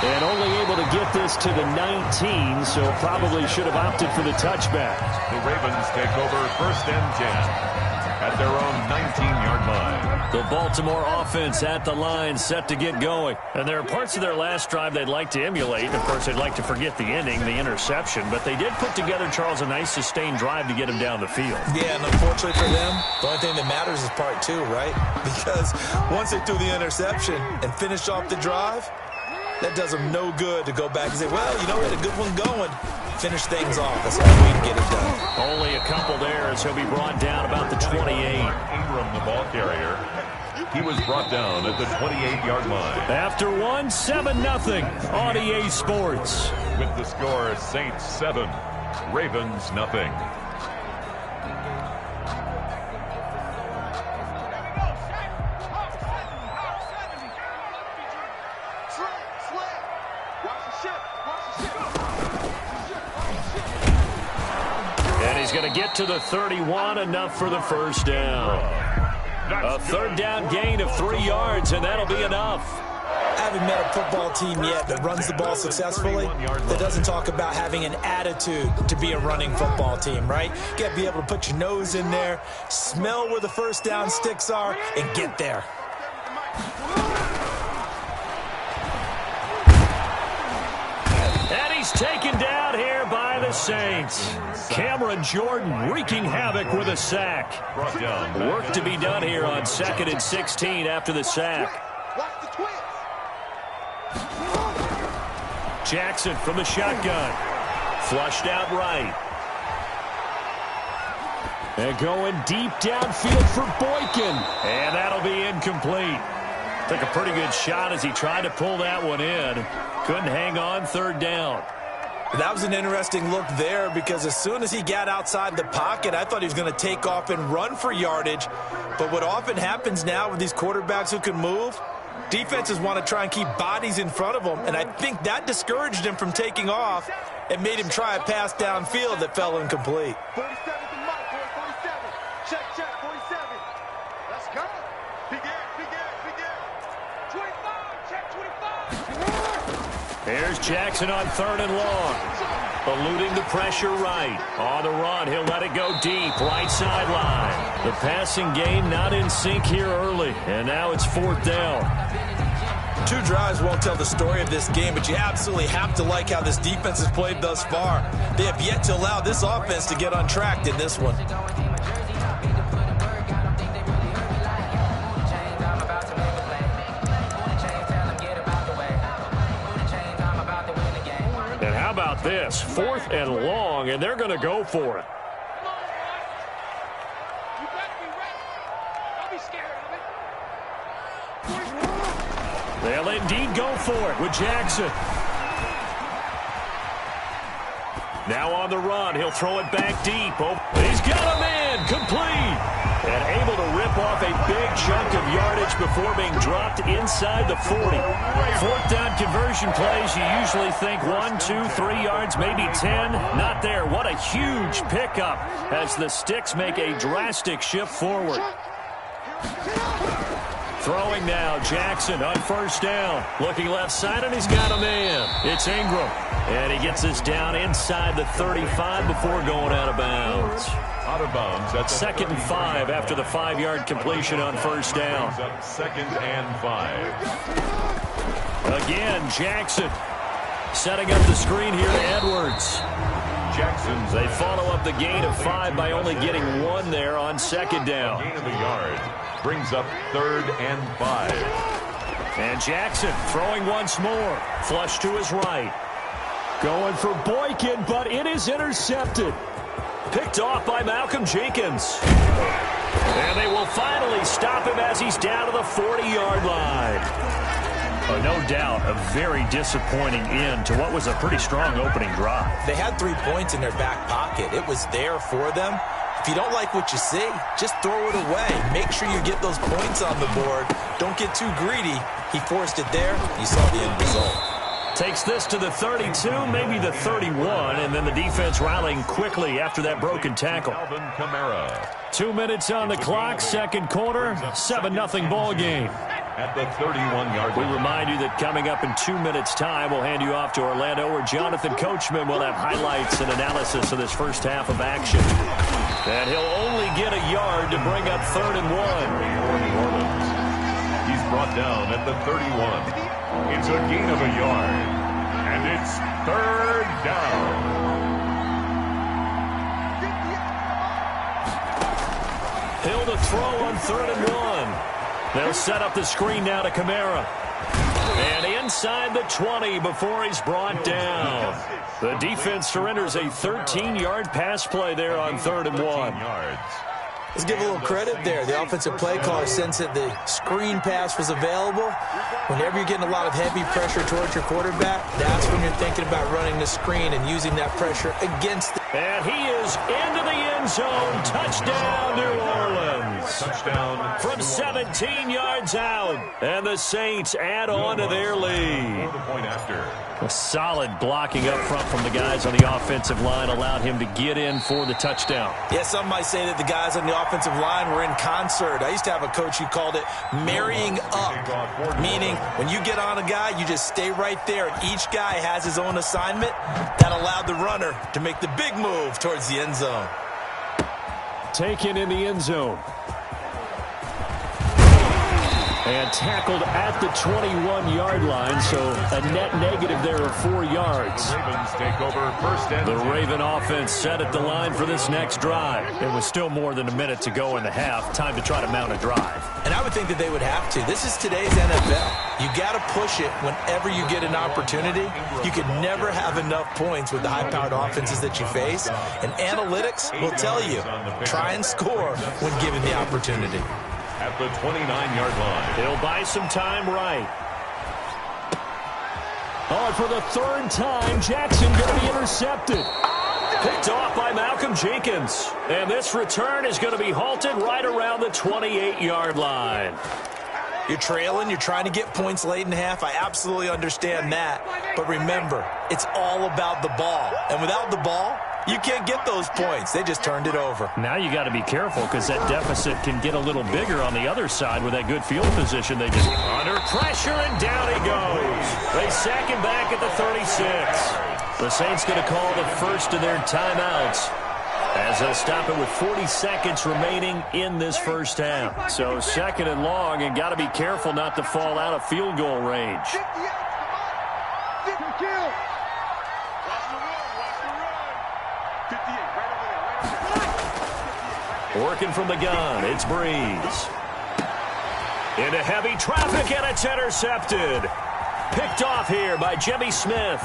And only able to get this to the 19, so probably should have opted for the touchback. The Ravens take over 1st and 10 at their own 19-yard line. The Baltimore offense at the line, set to get going. And there are parts of their last drive they'd like to emulate. Of course, they'd like to forget the ending, the interception. But they did put together, Charles, a nice sustained drive to get him down the field. Yeah, and unfortunately for them, the only thing that matters is part 2, right? Because once they threw the interception and finished off the drive, that does them no good to go back and say, well, you know, we had a good one going. Finish things off. That's how we can get it done. Only a couple there as he'll be brought down about the 28. Ingram, the ball carrier. He was brought down at the 28-yard line. After one, 7-0 on EA Sports. With the score, Saints 7, Ravens 0. He's going to get to the 31, enough for the first down. A third down gain of 3 yards, and that'll be enough. I haven't met a football team yet that runs the ball successfully that doesn't talk about having an attitude to be a running football team, right? You got to be able to put your nose in there, smell where the first down sticks are, and get there. And he's taken down here by the Saints. Cameron Jordan wreaking havoc with a sack. Work to be done here on 2nd and 16 after the sack. Jackson from the shotgun. Flushed out right. And going deep downfield for Boykin. And that'll be incomplete. Took a pretty good shot as he tried to pull that one in. Couldn't hang on, 3rd down. That was an interesting look there because as soon as he got outside the pocket, I thought he was going to take off and run for yardage. But what often happens now with these quarterbacks who can move, defenses want to try and keep bodies in front of them, and I think that discouraged him from taking off and made him try a pass downfield that fell incomplete. 47 to Mike, boy, 47. Check, 47. Let's go. Big air. 25, check, 25. Here's Jackson on 3rd and long. Eluding the pressure right. On the run, he'll let it go deep, right sideline. The passing game not in sync here early, and now it's 4th down. 2 drives won't tell the story of this game, but you absolutely have to like how this defense has played thus far. They have yet to allow this offense to get untracked in this one. And how about this? 4th and long, and they're going to go for it. They'll indeed go for it with Jackson. Now on the run, he'll throw it back deep. He's got a man, complete. And able to rip off a big chunk of yardage before being dropped inside the 40. 4th down conversion plays, you usually think 1, 2, 3 yards, maybe 10. Not there. What a huge pickup as the Sticks make a drastic shift forward. Throwing now, Jackson on 1st down. Looking left side, and he's got a man. It's Ingram. And he gets us down inside the 35 before going out of bounds. Out of bounds at 2nd and 5 after the 5-yard completion on 1st down. 2nd and 5. Again, Jackson setting up the screen here to Edwards. Jackson's They follow up the gain of 5 by only getting 1 there on 2nd down. gain of a yard brings up 3rd and 5. And Jackson throwing once more. Flush to his right. Going for Boykin, but it is intercepted. Picked off by Malcolm Jenkins. And they will finally stop him as he's down to the 40-yard line. No doubt a very disappointing end to what was a pretty strong opening drive. They had 3 points in their back pocket. It was there for them. If you don't like what you see, just throw it away. Make sure you get those points on the board. Don't get too greedy. He forced it there. You saw the end result. Takes this to the 32, maybe the 31, and then the defense rallying quickly after that broken tackle. 2 minutes on the clock, 2nd quarter, 7-0 ball game. At the 31-yard We line. remind you that coming up in 2 minutes' time, we'll hand you off to Orlando, where Jonathan Coachman will have highlights and analysis of this first half of action. And he'll only get a yard to bring up 3rd and 1. He's brought down at the 31. It's a gain of a yard. And it's 3rd down. Hill to throw on 3rd and 1. They'll set up the screen now to Kamara. And inside the 20 before he's brought down. The defense surrenders a 13-yard pass play there on 3rd and 1. Let's give a little credit there. The offensive play caller sensed that the screen pass was available. Whenever you're getting a lot of heavy pressure towards your quarterback, that's when you're thinking about running the screen and using that pressure against the... And he is into the end zone. Touchdown, New Orleans. Touchdown. From 17 yards out. And the Saints add on to their lead. The point after. A solid blocking up front from the guys on the offensive line allowed him to get in for the touchdown. Yeah, some might say that the guys on the offensive line were in concert. I used to have a coach who called it marrying up, meaning when you get on a guy, you just stay right there, and each guy has his own assignment. That allowed the runner to make the big move towards the end zone. Taken in the end zone. And tackled at the 21-yard line, so a net negative there of 4 yards. The Ravens take over first and 10. The Raven offense set at the line for this next drive. It was still more than a minute to go in the half. Time to try to mount a drive. And I would think that they would have to. This is today's NFL. You got to push it whenever you get an opportunity. You can never have enough points with the high-powered offenses that you face. And analytics will tell you, try and score when given the opportunity. At the 29-yard line. He'll buy some time right. Oh, for the third time, Jackson going to be intercepted. Picked off by Malcolm Jenkins. And this return is going to be halted right around the 28-yard line. You're trailing, you're trying to get points late in half. I absolutely understand that. But remember, it's all about the ball. And without the ball, you can't get those points. They just turned it over. Now you got to be careful because that deficit can get a little bigger on the other side with that good field position. They just under pressure, and down he goes. They sack him back at the 36. The Saints going to call the first of their timeouts as they'll stop it with 40 seconds remaining in this first half. So second and long, and got to be careful not to fall out of field goal range. Working from the gun, it's Breeze. Into heavy traffic, and it's intercepted. Picked off here by Jimmy Smith.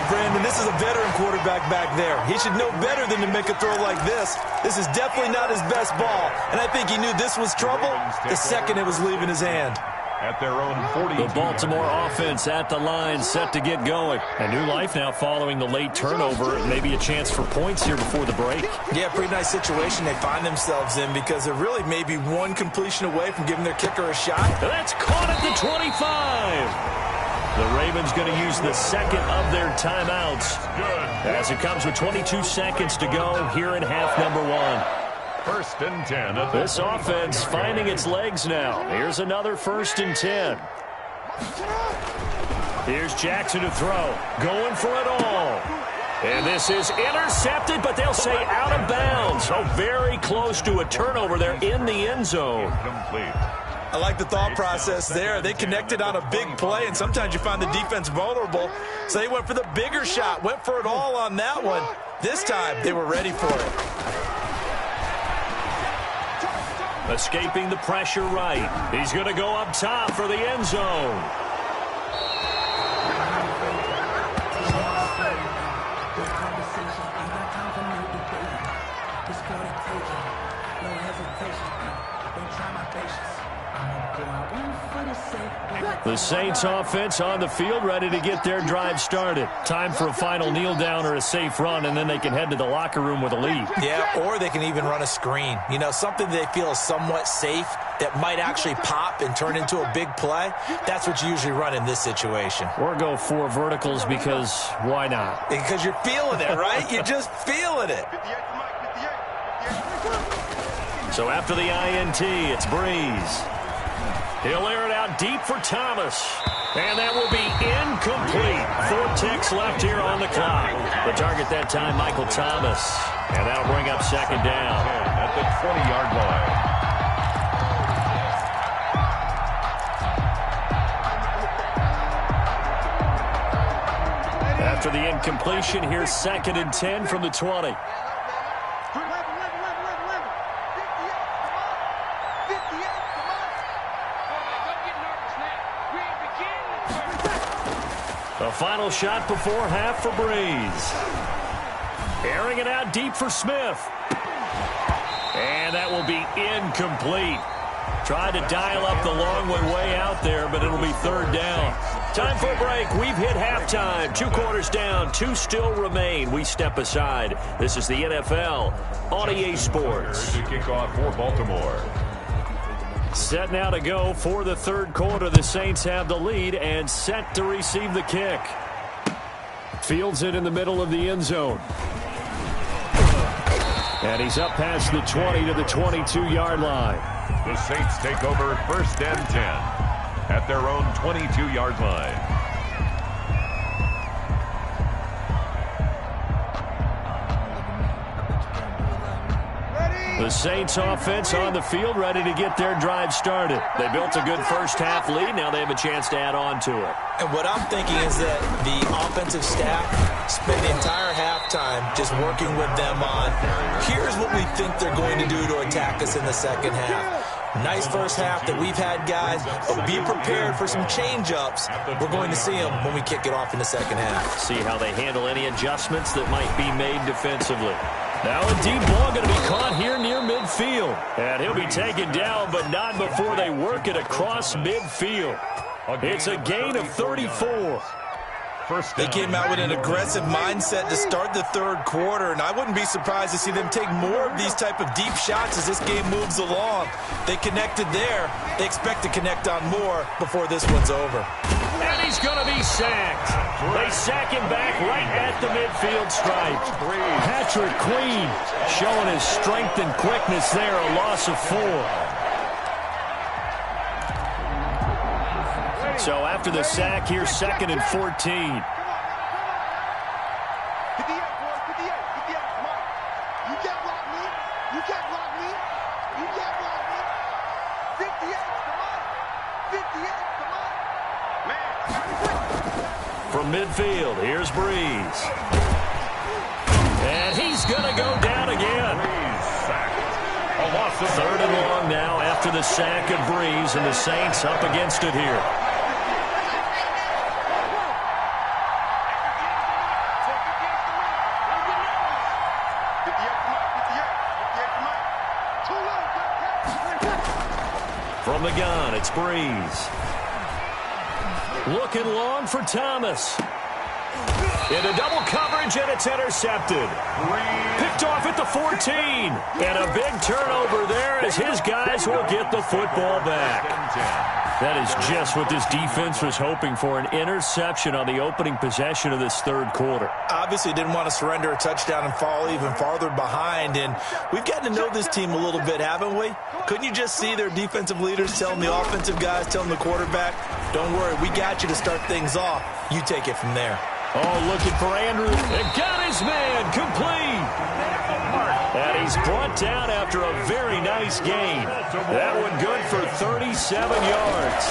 Brandon, this is a veteran quarterback back there. He should know better than to make a throw like this. This is definitely not his best ball, and I think he knew this was trouble the second it was leaving his hand. At their own 40. The Baltimore offense at the line, set to get going. A new life now following the late turnover. Maybe a chance for points here before the break. Yeah, pretty nice situation they find themselves in because they're really maybe one completion away from giving their kicker a shot. That's caught at the 25. The Ravens going to use the second of their timeouts as it comes with 22 seconds to go here in half number one. First and 10. This offense finding its legs now. Here's another first and 10. Here's Jackson to throw. Going for it all. And this is intercepted, but they'll say out of bounds. So very close to a turnover there in the end zone. Complete. I like the thought process there. They connected on a big play, and sometimes you find the defense vulnerable. So they went for the bigger shot, went for it all on that one. This time, they were ready for it. Escaping the pressure right. He's going to go up top for the end zone. The Saints offense on the field, ready to get their drive started. Time for a final kneel down or a safe run, and then they can head to the locker room with a lead. Yeah, or they can even run a screen. You know, something they feel is somewhat safe that might actually pop and turn into a big play. That's what you usually run in this situation. Or go for verticals because why not? Because you're feeling it, right? You're just feeling it. So after the INT, it's Breeze. He'll air it out deep for Thomas. And that will be incomplete. 4 ticks left here on the clock. The target that time, Michael Thomas. And that'll bring up second down. At the 20-yard line. After the incompletion, here's second and 10 from the 20. The final shot before half for Breeze. Airing it out deep for Smith. And that will be incomplete. Tried to dial up the long one way out there, but it'll be third down. time for a break. We've hit halftime. 2 quarters down, 2 still remain. We step aside. This is the NFL on EA Sports. To kick off for Baltimore. Set now to go for the third quarter. The Saints have the lead and set to receive the kick. Fields it in the middle of the end zone. And he's up past the 20 to the 22-yard line. The Saints take over 1st and 10 at their own 22-yard line. The Saints offense on the field, ready to get their drive started. They built a good first half lead. Now they have a chance to add on to it. And what I'm thinking is that the offensive staff spent the entire halftime just working with them on, here's what we think they're going to do to attack us in the second half. Nice first half that we've had, guys, but be prepared for some change-ups. We're going to see them when we kick it off in the second half. See how they handle any adjustments that might be made defensively. Now a deep ball going to be caught here near midfield. And he'll be taken down, but not before they work it across midfield. It's a gain of 34. They came out with an aggressive mindset to start the third quarter, and I wouldn't be surprised to see them take more of these type of deep shots as this game moves along. They connected there. They expect to connect on more before this one's over. And he's going to be sacked. They sack him back right at the midfield stripe. Patrick Queen showing his strength and quickness there, a loss of 4. So after the sack, here's 2nd and 14. From midfield, here's Breeze. And he's going to go down again. A loss of 3rd and long now after the sack of Breeze, and the Saints up against it here. From the gun, it's Breeze. Looking long for Thomas. Into double coverage, and it's intercepted. Picked off at the 14. And a big turnover there as his guys will get the football back. That is just what this defense was hoping for, an interception on the opening possession of this third quarter. Obviously didn't want to surrender a touchdown and fall even farther behind, and we've gotten to know this team a little bit, haven't we? Couldn't you just see their defensive leaders telling the offensive guys, telling the quarterback, don't worry, we got you to start things off. You take it from there. Oh, looking for Andrew. And got his man complete. And he's brought down after a very nice gain. That one good for 37 yards.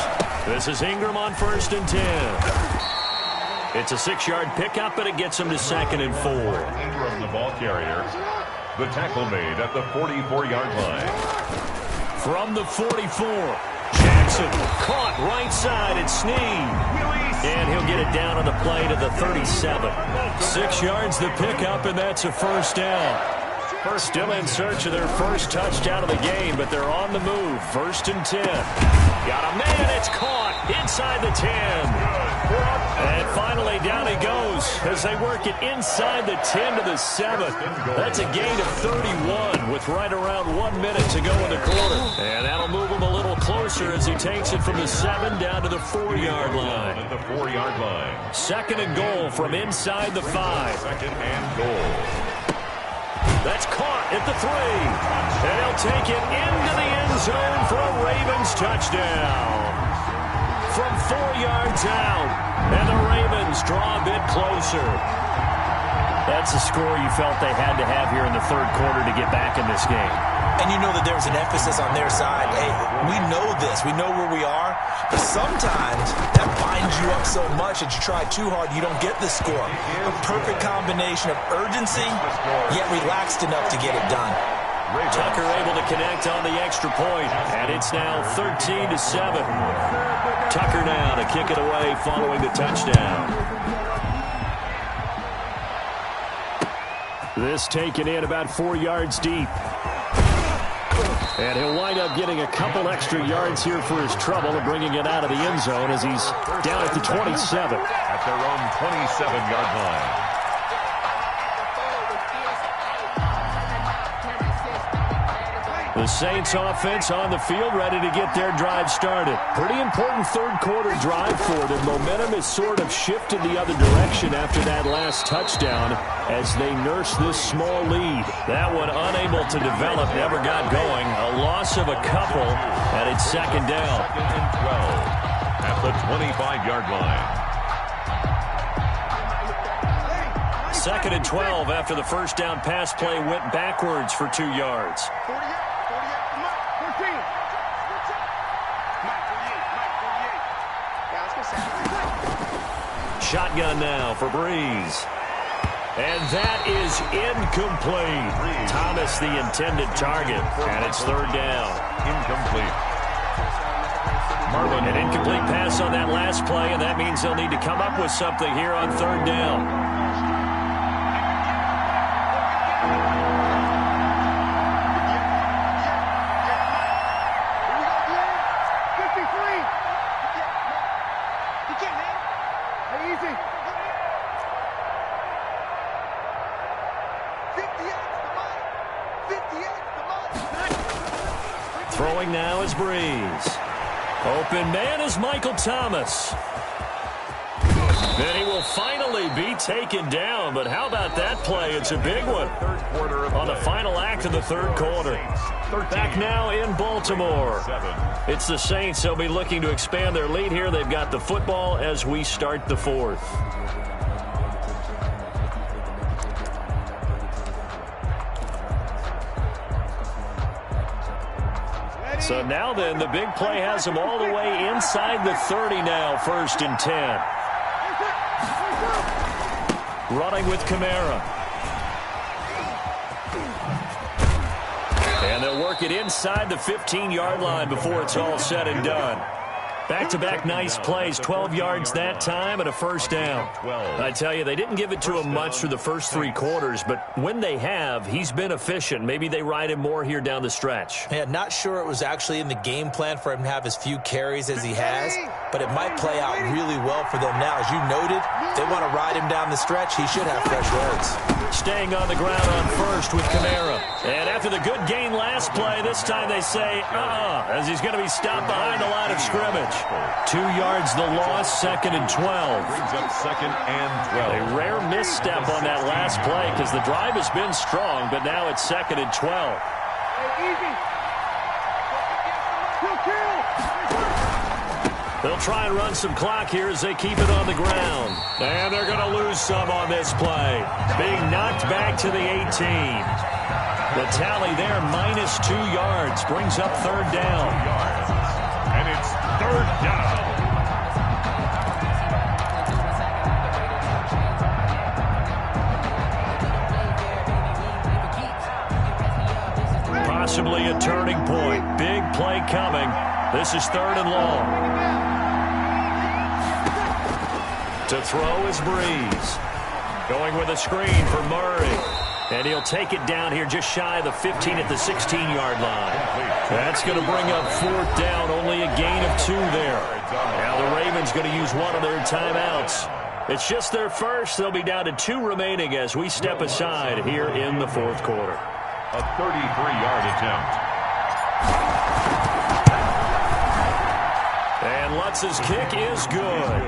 This is Ingram on 1st and 10. It's a 6-yard pickup, and it gets him to 2nd and 4. Ingram, the ball carrier. The tackle made at the 44-yard line. From the 44, Jackson caught right side at Snead. And he'll get it down on the play to the 37. 6 yards the pickup, and that's a first down. Still in search of their first touchdown of the game, but they're on the move. 1st and 10. Got a man, it's caught inside the 10. And finally down he goes as they work it inside the 10 to the 7. That's a gain of 31 with right around 1 minute to go in the quarter. And that'll move him a little closer as he takes it from the 7 down to the 4-yard line. At the 4-yard line. 2nd and goal from inside the 5. 2nd and goal. That's caught at the 3. And he'll take it into the end zone for a Ravens touchdown. From 4 yards out. And the Ravens draw a bit closer. That's a score you felt they had to have here in the third quarter to get back in this game. And you know that there was an emphasis on their side. Hey, we know this. We know where we are. But sometimes that binds you up so much that you try too hard, you don't get the score. A perfect combination of urgency, yet relaxed enough to get it done. Tucker able to connect on the extra point, and it's now 13-7. Tucker now to kick it away following the touchdown. This taken in about 4 yards deep. And he'll wind up getting a couple extra yards here for his trouble and bringing it out of the end zone as he's down at the 27. At their own 27-yard line. The Saints offense on the field, ready to get their drive started. Pretty important third-quarter drive for them. Momentum has sort of shifted the other direction after that last touchdown as they nurse this small lead. That one unable to develop, never got going. A loss of a couple, and it's second down. Second and 12 at the 25-yard line. Second and 12 after the first down pass play went backwards for 2 yards. Shotgun now for Breeze. And that is incomplete. Thomas the intended target, and it's third down. Incomplete. An incomplete pass on that last play, and that means they'll need to come up with something here on third down. Throwing now is Breeze. Open man is Michael Thomas. Then he will finally be taken down, but how about that play? It's a big one on the final act of the third quarter. Back now in Baltimore. It's the Saints. They'll be looking to expand their lead here. They've got the football as we start the fourth. So now then, the big play has them all the way inside the 30 now, first and 10. Running with Kamara. And they'll work it inside the 15-yard line before it's all said and done. Back-to-back nice plays, 12 yards that time and a first down. I tell you, they didn't give it to him much through the first 3 quarters, but when they have, he's been efficient. Maybe they ride him more here down the stretch. Yeah, not sure it was actually in the game plan for him to have as few carries as he has, but it might play out really well for them now. As you noted, they want to ride him down the stretch. He should have fresh yards. Staying on the ground on first with Kamara. And after the good gain last play, this time they say, as he's going to be stopped behind the line of scrimmage. 2 yards the loss, second and 12. Brings up second and 12. A rare misstep on that last play because the drive has been strong, but now it's second and 12. They'll try and run some clock here as they keep it on the ground. And they're going to lose some on this play. Being knocked back to the 18. The tally there, minus 2 yards, brings up third down. And it's third down. Possibly a turning point. Big play coming. This is third and long. To throw is Breeze. Going with a screen for Murray. And he'll take it down here just shy of the 15 at the 16-yard line. That's going to bring up fourth down. Only a gain of 2 there. Now the Ravens going to use one of their timeouts. It's just their first. They'll be down to 2 remaining as we step aside here in the fourth quarter. A 33-yard attempt. And Lutz's kick is good.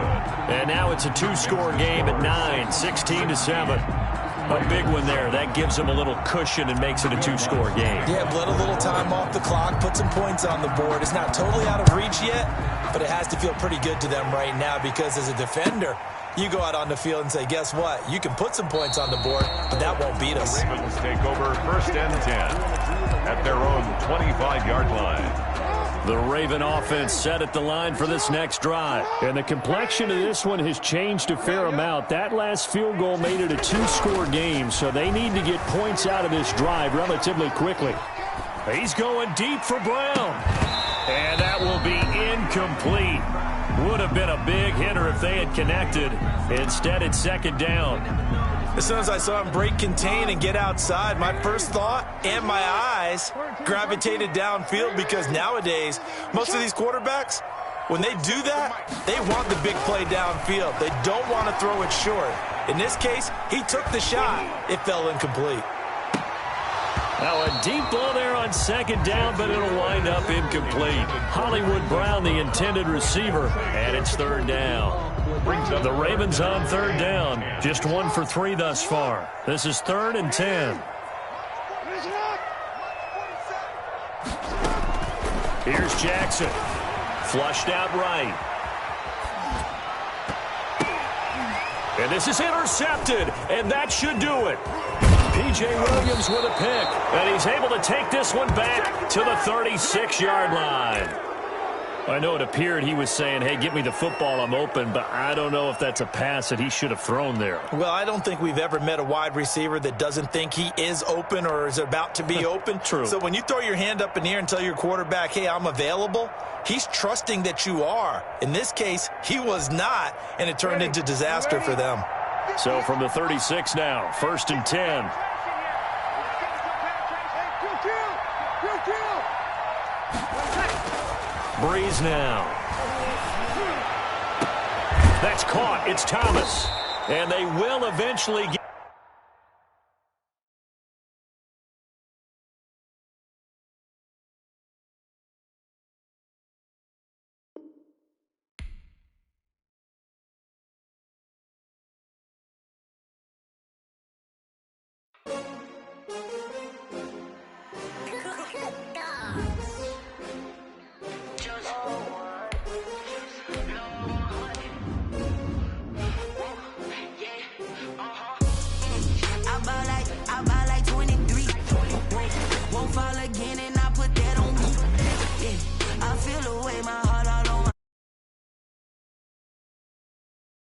And now it's a 2-score game at 9, 16-7. A big one there. That gives them a little cushion and makes it a 2-score game. Yeah, bled a little time off the clock, put some points on the board. It's not totally out of reach yet, but it has to feel pretty good to them right now because as a defender, you go out on the field and say, guess what? You can put some points on the board, but that won't beat us. The Ravens take over first and 10 at their own 25-yard line. The Raven offense set at the line for this next drive. And the complexion of this one has changed a fair amount. That last field goal made it a 2-score game, so they need to get points out of this drive relatively quickly. He's going deep for Brown. And that will be incomplete. Would have been a big hitter if they had connected. Instead, it's second down. As soon as I saw him break contain and get outside, my first thought and my eyes gravitated downfield, because nowadays, most of these quarterbacks, when they do that, they want the big play downfield. They don't want to throw it short. In this case, he took the shot. It fell incomplete. Now a deep ball there on second down, but it'll wind up incomplete. Hollywood Brown, the intended receiver, and it's third down. The Ravens on third down. Just 1 for 3 thus far. This is 3rd and 10. Here's Jackson. Flushed out right. And this is intercepted, and that should do it. P.J. Williams with a pick, and he's able to take this one back to the 36-yard line. I know it appeared he was saying, hey, give me the football, I'm open, but I don't know if that's a pass that he should have thrown there. Well, I don't think we've ever met a wide receiver that doesn't think he is open or is about to be open. True. So when you throw your hand up in the air and tell your quarterback, hey, I'm available, he's trusting that you are. In this case, he was not, and it turned into disaster for them. So from the 36 now, 1st and 10. Breeze now. That's caught. It's Thomas. And they will eventually get